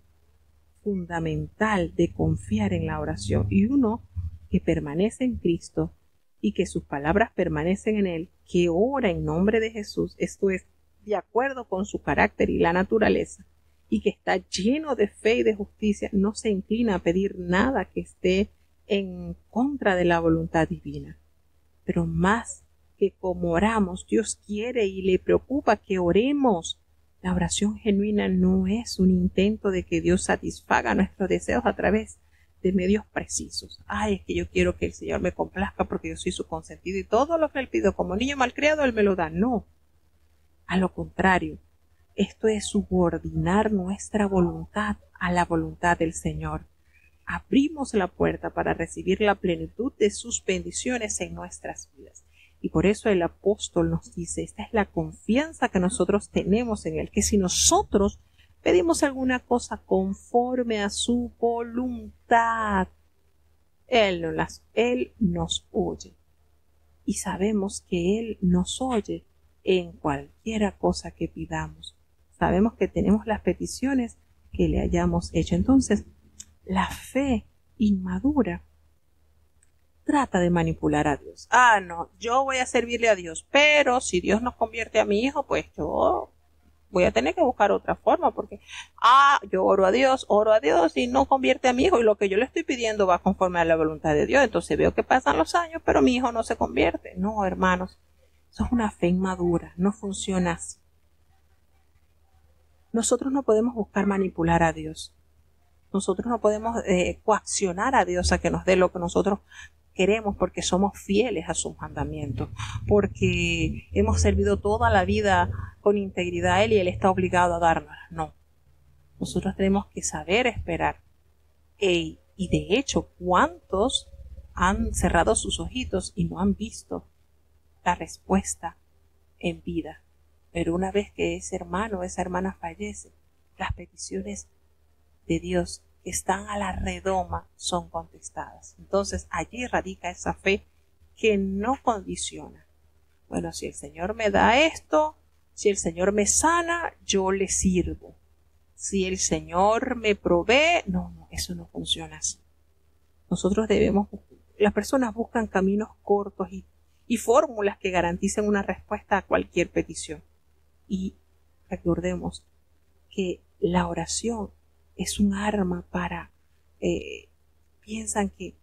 Speaker 1: fundamental de confiar en la oración. Y uno que permanece en Cristo y que sus palabras permanecen en él, que ora en nombre de Jesús, esto es, de acuerdo con su carácter y la naturaleza, y que está lleno de fe y de justicia, no se inclina a pedir nada que esté en contra de la voluntad divina. Pero más que como oramos, Dios quiere y le preocupa que oremos. La oración genuina no es un intento de que Dios satisfaga nuestros deseos a través de medios precisos. Ay, es que yo quiero que el Señor me complazca porque yo soy su consentido y todo lo que Él pido como niño malcriado Él me lo da. No. A lo contrario, esto es subordinar nuestra voluntad a la voluntad del Señor. Abrimos la puerta para recibir la plenitud de sus bendiciones en nuestras vidas. Y por eso el apóstol nos dice, esta es la confianza que nosotros tenemos en Él, que si nosotros pedimos alguna cosa conforme a su voluntad, Él nos oye. Y sabemos que Él nos oye en cualquiera cosa que pidamos. Sabemos que tenemos las peticiones que le hayamos hecho. Entonces, la fe inmadura trata de manipular a Dios. Ah, no, yo voy a servirle a Dios, pero si Dios nos convierte a mi hijo, pues yo voy a tener que buscar otra forma porque, yo oro a Dios y no convierte a mi hijo y lo que yo le estoy pidiendo va conforme a la voluntad de Dios. Entonces veo que pasan los años, pero mi hijo no se convierte. No, hermanos, eso es una fe inmadura, no funciona así. Nosotros no podemos buscar manipular a Dios. Nosotros no podemos coaccionar a Dios a que nos dé lo que nosotros queremos porque somos fieles a sus mandamientos, porque hemos servido toda la vida con integridad a Él y Él está obligado a darnos. No, nosotros tenemos que saber esperar. Y de hecho, ¿cuántos han cerrado sus ojitos y no han visto la respuesta en vida? Pero una vez que ese hermano o esa hermana fallece, las peticiones de Dios que están a la redoma son contestadas. Entonces allí radica esa fe que no condiciona. Bueno, si el Señor me da esto, si el Señor me sana, yo le sirvo. Si el Señor me provee, no, eso no funciona así. Las personas buscan caminos cortos y fórmulas que garanticen una respuesta a cualquier petición. Y recordemos que la oración es un arma piensan que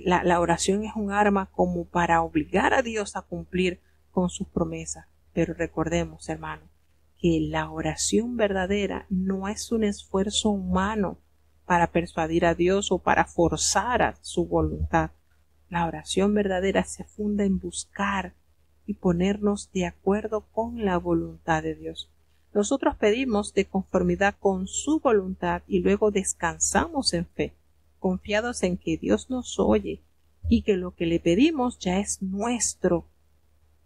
Speaker 1: la oración es un arma como para obligar a Dios a cumplir con sus promesas. Pero recordemos, hermanos, que la oración verdadera no es un esfuerzo humano para persuadir a Dios o para forzar a su voluntad. La oración verdadera se funda en buscar y ponernos de acuerdo con la voluntad de Dios. Nosotros pedimos de conformidad con su voluntad y luego descansamos en fe, confiados en que Dios nos oye y que lo que le pedimos ya es nuestro.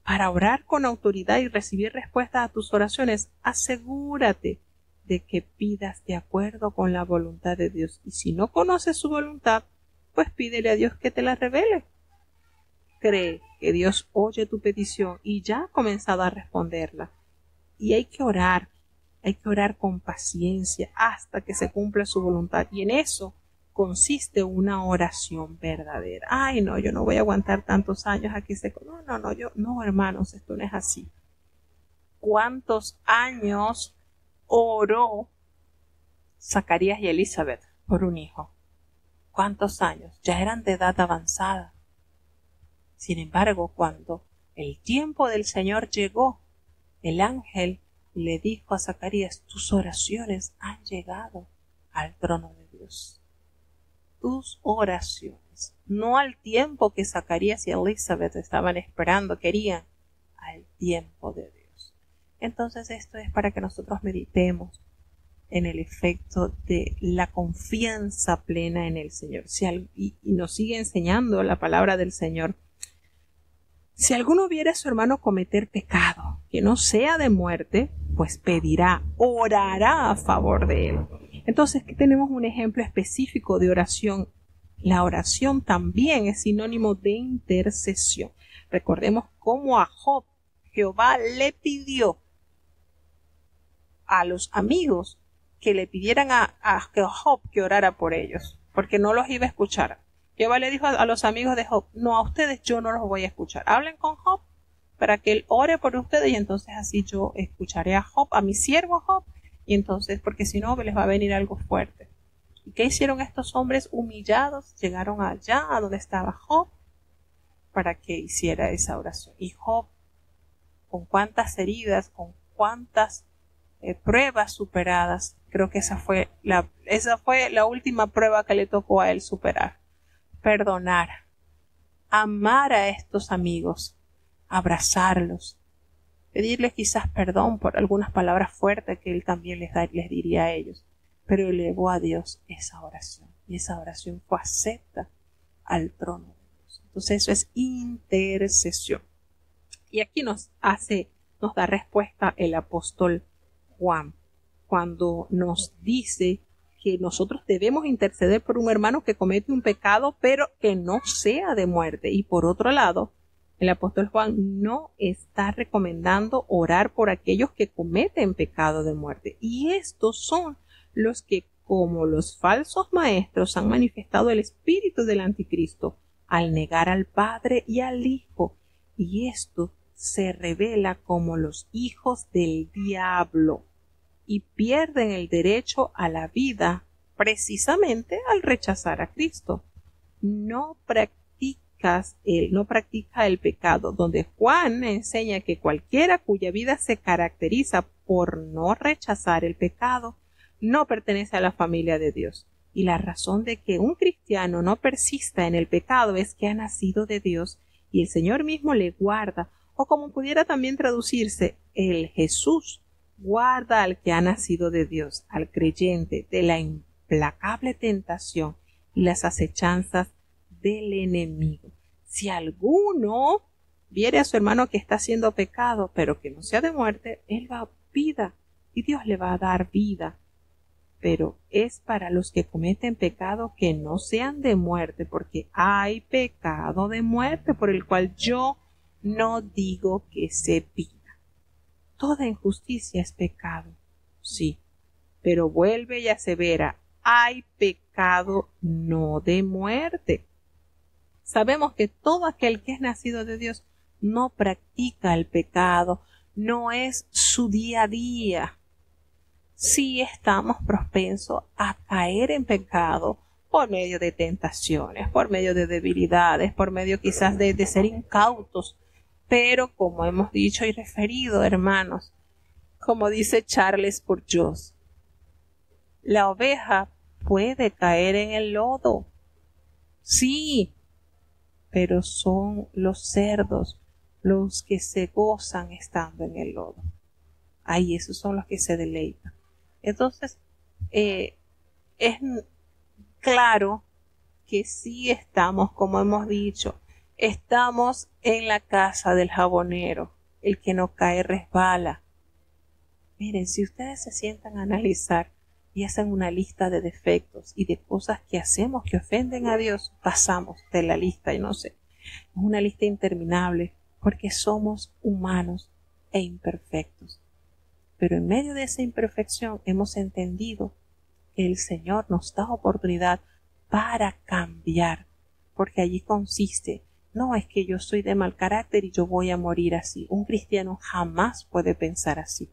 Speaker 1: Para orar con autoridad y recibir respuestas a tus oraciones, asegúrate de que pidas de acuerdo con la voluntad de Dios. Y si no conoces su voluntad, pues pídele a Dios que te la revele. Cree que Dios oye tu petición y ya ha comenzado a responderla. Y hay que orar con paciencia hasta que se cumpla su voluntad. Y en eso consiste una oración verdadera. Ay, no, yo no voy a aguantar tantos años aquí. No, hermanos, esto no es así. ¿Cuántos años oró Zacarías y Elizabeth por un hijo? ¿Cuántos años? Ya eran de edad avanzada. Sin embargo, cuando el tiempo del Señor llegó, el ángel le dijo a Zacarías: tus oraciones han llegado al trono de Dios. Tus oraciones, no al tiempo que Zacarías y Elizabeth estaban esperando, querían, al tiempo de Dios. Entonces esto es para que nosotros meditemos en el efecto de la confianza plena en el Señor. Y nos sigue enseñando la palabra del Señor. Si alguno viera a su hermano cometer pecado que no sea de muerte, pues orará a favor de él. Entonces, aquí tenemos un ejemplo específico de oración. La oración también es sinónimo de intercesión. Recordemos cómo a Job Jehová le pidió a los amigos que le pidieran a Job que orara por ellos, porque no los iba a escuchar. Jehová le dijo a los amigos de Job: no, a ustedes yo no los voy a escuchar. Hablen con Job para que él ore por ustedes y entonces así yo escucharé a Job, a mi siervo Job, y entonces, porque si no les va a venir algo fuerte. ¿Y qué hicieron estos hombres humillados? Llegaron allá a donde estaba Job para que hiciera esa oración. Y Job, con cuántas heridas, con cuántas pruebas superadas, creo que esa fue la última prueba que le tocó a él superar. Perdonar, amar a estos amigos, abrazarlos, pedirles quizás perdón por algunas palabras fuertes que él también les diría a ellos, pero elevó a Dios esa oración y esa oración fue acepta al trono de Dios. Entonces eso es intercesión. Y aquí nos da respuesta el apóstol Juan cuando nos dice que nosotros debemos interceder por un hermano que comete un pecado, pero que no sea de muerte. Y por otro lado, el apóstol Juan no está recomendando orar por aquellos que cometen pecado de muerte. Y estos son los que, como los falsos maestros, han manifestado el espíritu del anticristo, al negar al Padre y al Hijo, y esto se revela como los hijos del diablo y pierden el derecho a la vida precisamente al rechazar a Cristo. No practica el pecado, donde Juan enseña que cualquiera cuya vida se caracteriza por no rechazar el pecado no pertenece a la familia de Dios. Y la razón de que un cristiano no persista en el pecado es que ha nacido de Dios y el Señor mismo le guarda, o como pudiera también traducirse, el Jesús guarda al que ha nacido de Dios, al creyente, de la implacable tentación y las acechanzas del enemigo. Si alguno viere a su hermano que está haciendo pecado, pero que no sea de muerte, él va a vida y Dios le va a dar vida. Pero es para los que cometen pecado que no sean de muerte, porque hay pecado de muerte por el cual yo no digo que se pida. Toda injusticia es pecado, sí, pero vuelve y asevera, hay pecado no de muerte. Sabemos que todo aquel que es nacido de Dios no practica el pecado, no es su día a día. Sí estamos propensos a caer en pecado por medio de tentaciones, por medio de debilidades, por medio quizás de ser incautos, pero como hemos dicho y referido, hermanos, como dice Charles Spurgeon, la oveja puede caer en el lodo, sí, pero son los cerdos los que se gozan estando en el lodo. Ay, esos son los que se deleitan. Entonces, es claro que sí estamos, como hemos dicho, estamos en la casa del jabonero. El que no cae resbala. Miren, si ustedes se sientan a analizar y hacen una lista de defectos y de cosas que hacemos que ofenden a Dios, pasamos de la lista y no sé, es una lista interminable porque somos humanos e imperfectos. Pero en medio de esa imperfección hemos entendido que el Señor nos da oportunidad para cambiar, porque allí consiste, no es que yo soy de mal carácter y yo voy a morir así. Un cristiano jamás puede pensar así.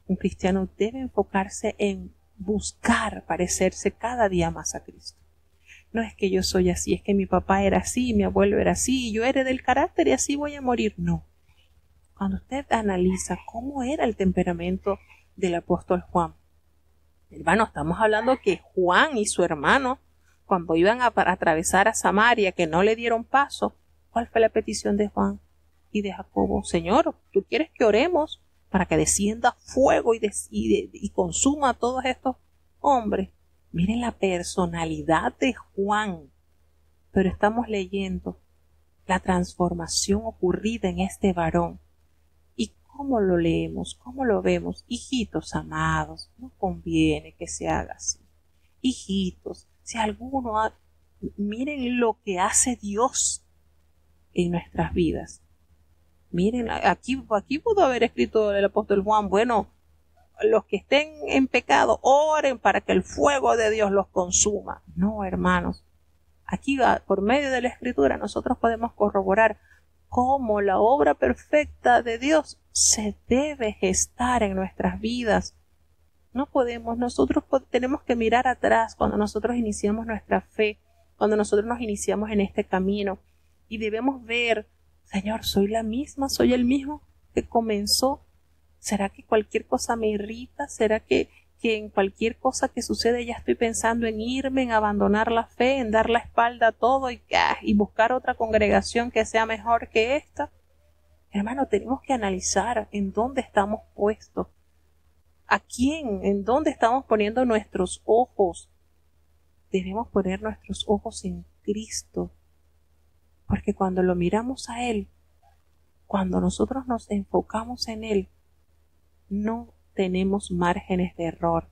Speaker 1: Un cristiano debe enfocarse en buscar parecerse cada día más a Cristo. No es que yo soy así, es que mi papá era así, mi abuelo era así, y yo heredé del carácter y así voy a morir. No. Cuando usted analiza cómo era el temperamento del apóstol Juan, hermano, estamos hablando que Juan y su hermano, cuando iban a atravesar a Samaria, que no le dieron paso, ¿cuál fue la petición de Juan y de Jacobo? Señor, ¿tú quieres que oremos para que descienda fuego y consuma a todos estos hombres? Miren la personalidad de Juan, pero estamos leyendo la transformación ocurrida en este varón. ¿Y cómo lo leemos? ¿Cómo lo vemos? Hijitos amados, no conviene que se haga así. Hijitos, si alguno miren lo que hace Dios en nuestras vidas. Miren, aquí pudo haber escrito el apóstol Juan, bueno, los que estén en pecado, oren para que el fuego de Dios los consuma. No, hermanos, aquí por medio de la Escritura nosotros podemos corroborar cómo la obra perfecta de Dios se debe gestar en nuestras vidas. No podemos, nosotros tenemos que mirar atrás cuando nosotros iniciamos nuestra fe, cuando nosotros nos iniciamos en este camino y debemos ver, Señor, soy la misma, soy el mismo que comenzó. ¿Será que cualquier cosa me irrita? ¿Será que en cualquier cosa que sucede ya estoy pensando en irme, en abandonar la fe, en dar la espalda a todo y buscar otra congregación que sea mejor que esta? Hermano, tenemos que analizar en dónde estamos puestos. ¿A quién? ¿En dónde estamos poniendo nuestros ojos? Debemos poner nuestros ojos en Cristo. Porque cuando lo miramos a Él, cuando nosotros nos enfocamos en Él, no tenemos márgenes de error.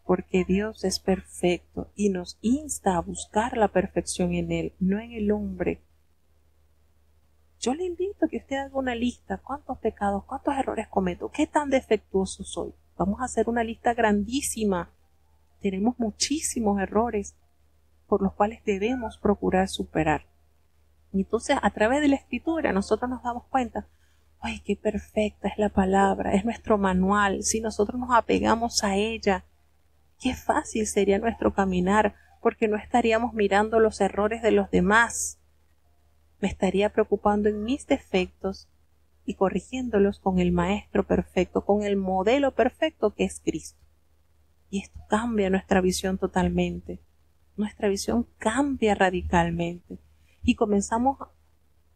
Speaker 1: Porque Dios es perfecto y nos insta a buscar la perfección en Él, no en el hombre. Yo le invito a que usted haga una lista. ¿Cuántos pecados, cuántos errores cometo? ¿Qué tan defectuoso soy? Vamos a hacer una lista grandísima. Tenemos muchísimos errores. por los cuales debemos procurar superar. Y entonces, a través de la Escritura, nosotros nos damos cuenta, ¡ay, qué perfecta es la palabra! Es nuestro manual. Si nosotros nos apegamos a ella, qué fácil sería nuestro caminar, porque no estaríamos mirando los errores de los demás. Me estaría preocupando en mis defectos y corrigiéndolos con el Maestro perfecto, con el modelo perfecto que es Cristo. Y esto cambia nuestra visión totalmente. Nuestra visión cambia radicalmente. Y comenzamos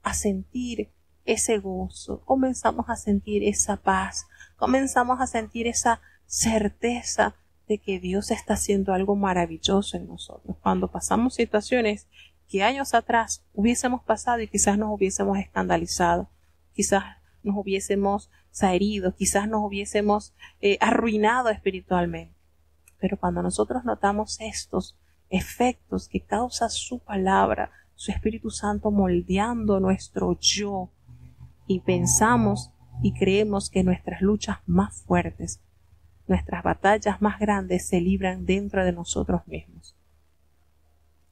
Speaker 1: a sentir ese gozo, comenzamos a sentir esa paz, comenzamos a sentir esa certeza de que Dios está haciendo algo maravilloso en nosotros. Cuando pasamos situaciones que años atrás hubiésemos pasado y quizás nos hubiésemos escandalizado, quizás nos hubiésemos herido, quizás nos hubiésemos arruinado espiritualmente. Pero cuando nosotros notamos estos efectos que causa su palabra, su Espíritu Santo moldeando nuestro yo, y pensamos y creemos que nuestras luchas más fuertes, nuestras batallas más grandes se libran dentro de nosotros mismos.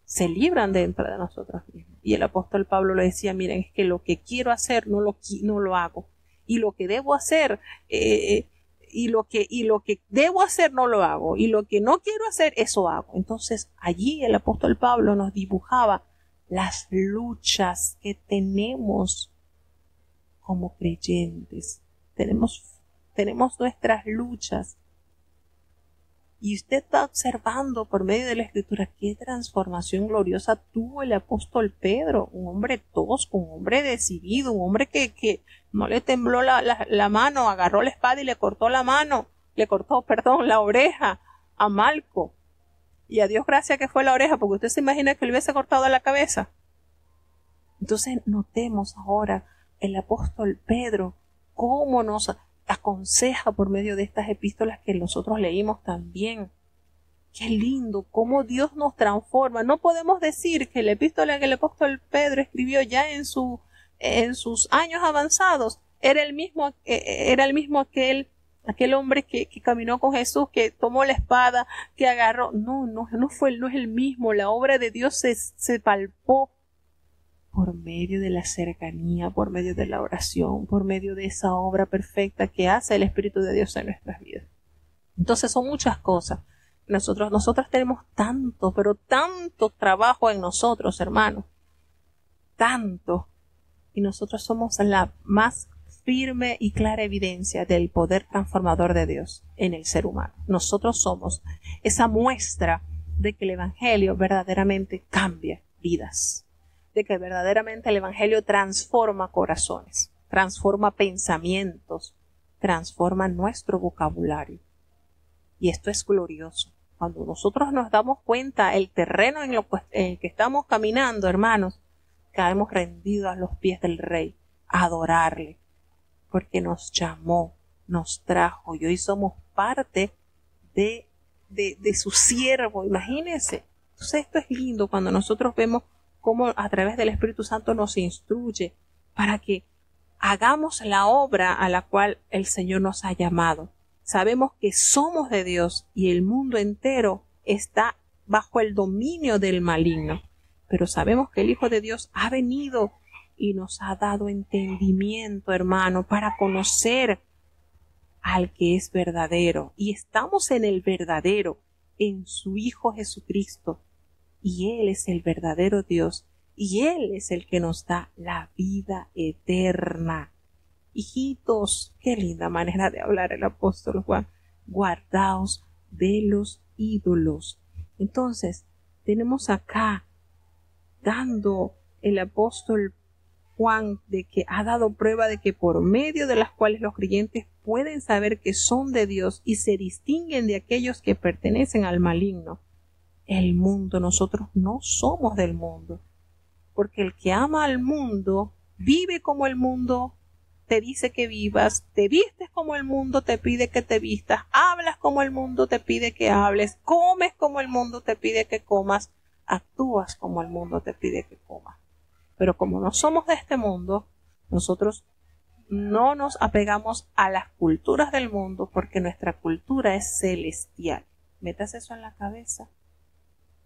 Speaker 1: Se libran dentro de nosotros mismos. Y el apóstol Pablo lo decía, miren, es que lo que quiero hacer no lo hago. Y lo que debo hacer, y lo que debo hacer no lo hago. Y lo que no quiero hacer, eso hago. Entonces, allí el apóstol Pablo nos dibujaba las luchas que tenemos como creyentes. Tenemos nuestras luchas. Y usted está observando por medio de la Escritura qué transformación gloriosa tuvo el apóstol Pedro, un hombre tosco, un hombre decidido, un hombre que no le tembló la mano, agarró la espada y le cortó la oreja a Malco. Y a Dios gracias que fue la oreja, porque usted se imagina que le hubiese cortado la cabeza. Entonces notemos ahora el apóstol Pedro cómo nos aconseja por medio de estas epístolas que nosotros leímos también. Qué lindo, cómo Dios nos transforma. No podemos decir que la epístola que el apóstol Pedro escribió ya en sus años avanzados era el mismo aquel hombre que caminó con Jesús, que tomó la espada, que agarró. No es el mismo. La obra de Dios se palpó por medio de la cercanía, por medio de la oración, por medio de esa obra perfecta que hace el Espíritu de Dios en nuestras vidas. Entonces son muchas cosas. Nosotros tenemos tanto, pero tanto trabajo en nosotros, hermanos. Tanto. Y nosotros somos la más firme y clara evidencia del poder transformador de Dios en el ser humano. Nosotros somos esa muestra de que el Evangelio verdaderamente cambia vidas. De que verdaderamente el Evangelio transforma corazones, transforma pensamientos, transforma nuestro vocabulario. Y esto es glorioso. Cuando nosotros nos damos cuenta el terreno en el que estamos caminando, hermanos, caemos rendidos a los pies del Rey, a adorarle, porque nos llamó, nos trajo, y hoy somos parte de su siervo, imagínense. Entonces esto es lindo cuando nosotros vemos cómo a través del Espíritu Santo nos instruye para que hagamos la obra a la cual el Señor nos ha llamado. Sabemos que somos de Dios y el mundo entero está bajo el dominio del maligno, pero sabemos que el Hijo de Dios ha venido y nos ha dado entendimiento, hermano, para conocer al que es verdadero, y estamos en el verdadero, en su Hijo Jesucristo. Y Él es el verdadero Dios, y Él es el que nos da la vida eterna. Hijitos, qué linda manera de hablar el apóstol Juan. Guardaos de los ídolos. Entonces, tenemos acá dando el apóstol Juan de que ha dado prueba de que por medio de las cuales los creyentes pueden saber que son de Dios y se distinguen de aquellos que pertenecen al maligno. El mundo, nosotros no somos del mundo, porque el que ama al mundo vive como el mundo te dice que vivas, te vistes como el mundo te pide que te vistas, hablas como el mundo te pide que hables, comes como el mundo te pide que comas, actúas como el mundo te pide que comas. Pero como no somos de este mundo, nosotros no nos apegamos a las culturas del mundo, porque nuestra cultura es celestial. Metas eso en la cabeza.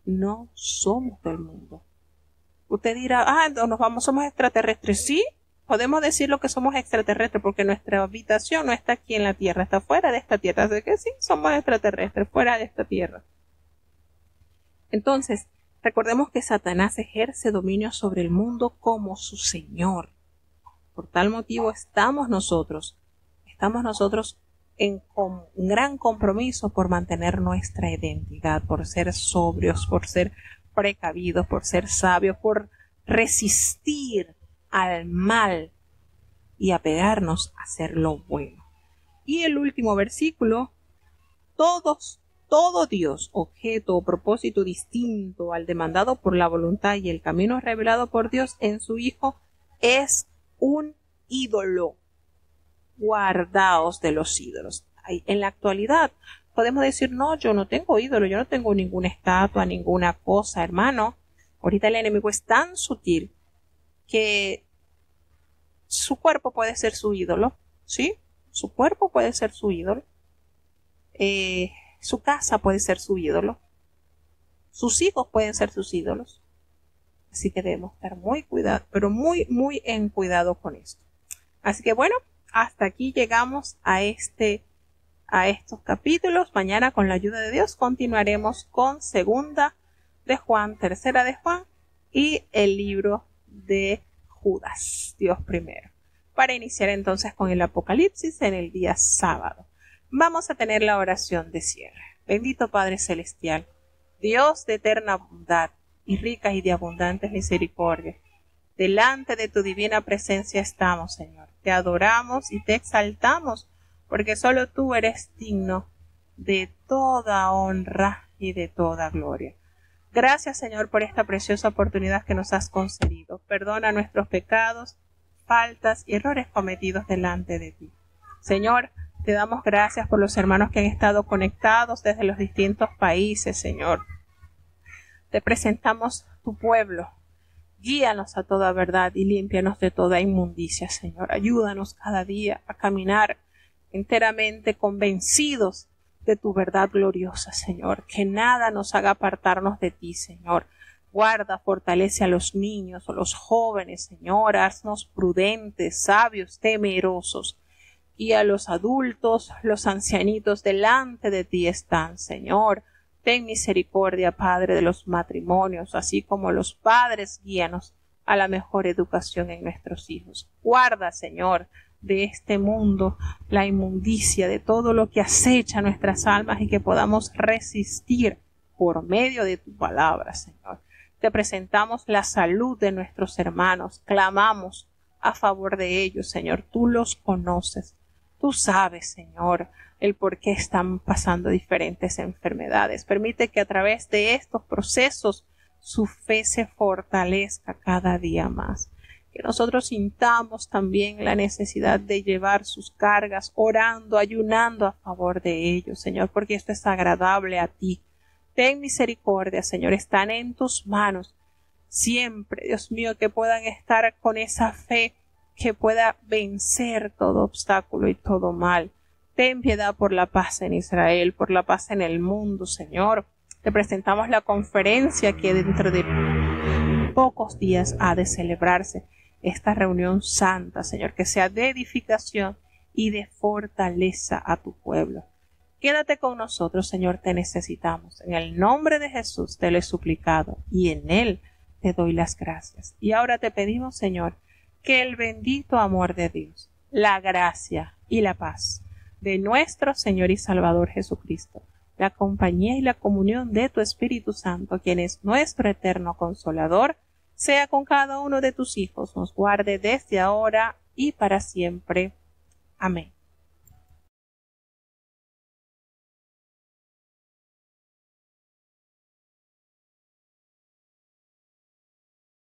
Speaker 1: no somos del mundo. Usted dirá, somos extraterrestres. Sí, podemos decir lo que somos extraterrestres porque nuestra habitación no está aquí en la Tierra, está fuera de esta Tierra. Así que sí, somos extraterrestres, fuera de esta Tierra. Entonces, recordemos que Satanás ejerce dominio sobre el mundo como su señor. Por tal motivo estamos nosotros en un gran compromiso por mantener nuestra identidad, por ser sobrios, por ser precavidos, por ser sabios, por resistir al mal y apegarnos a hacer lo bueno. Y el último versículo, todo Dios, objeto o propósito distinto al demandado por la voluntad y el camino revelado por Dios en su Hijo es un ídolo. Guardaos de los ídolos. En la actualidad podemos decir, no, yo no tengo ídolo, yo no tengo ninguna estatua, ninguna cosa, hermano. Ahorita el enemigo es tan sutil que su cuerpo puede ser su ídolo, ¿sí? Su cuerpo puede ser su ídolo. Su casa puede ser su ídolo. Sus hijos pueden ser sus ídolos. Así que debemos estar muy cuidado, pero muy en cuidado con esto. Así que bueno, hasta aquí llegamos a estos capítulos. Mañana, con la ayuda de Dios, continuaremos con 2 de Juan, 3 de Juan y el libro de Judas, Dios primero. Para iniciar entonces con el Apocalipsis en el día sábado. Vamos a tener la oración de cierre. Bendito Padre Celestial, Dios de eterna bondad y rica y de abundantes misericordia, delante de tu divina presencia estamos, Señor. Te adoramos y te exaltamos, porque solo tú eres digno de toda honra y de toda gloria. Gracias, Señor, por esta preciosa oportunidad que nos has concedido. Perdona nuestros pecados, faltas y errores cometidos delante de ti. Señor, te damos gracias por los hermanos que han estado conectados desde los distintos países, Señor. Te presentamos tu pueblo. Guíanos a toda verdad y límpianos de toda inmundicia, Señor. Ayúdanos cada día a caminar enteramente convencidos de tu verdad gloriosa, Señor. Que nada nos haga apartarnos de ti, Señor. Guarda, fortalece a los niños, a los jóvenes, Señor. Haznos prudentes, sabios, temerosos. Y a los adultos, los ancianitos delante de ti están, Señor. Ten misericordia, Padre, de los matrimonios, así como los padres, guíanos a la mejor educación en nuestros hijos. Guarda, Señor, de este mundo la inmundicia, de todo lo que acecha nuestras almas y que podamos resistir por medio de tu palabra, Señor. Te presentamos la salud de nuestros hermanos, clamamos a favor de ellos, Señor. Tú los conoces. Tú sabes, Señor, el por qué están pasando diferentes enfermedades. Permite que a través de estos procesos su fe se fortalezca cada día más. Que nosotros sintamos también la necesidad de llevar sus cargas, orando, ayunando a favor de ellos, Señor, porque esto es agradable a ti. Ten misericordia, Señor, están en tus manos. Siempre, Dios mío, que puedan estar con esa fe que pueda vencer todo obstáculo y todo mal. Ten piedad por la paz en Israel, por la paz en el mundo, Señor. Te presentamos la conferencia que dentro de pocos días ha de celebrarse. Esta reunión santa, Señor, que sea de edificación y de fortaleza a tu pueblo. Quédate con nosotros, Señor, te necesitamos. En el nombre de Jesús te lo he suplicado y en Él te doy las gracias. Y ahora te pedimos, Señor, que el bendito amor de Dios, la gracia y la paz de nuestro Señor y Salvador Jesucristo, la compañía y la comunión de tu Espíritu Santo, quien es nuestro eterno Consolador, sea con cada uno de tus hijos, nos guarde desde ahora y para siempre. Amén.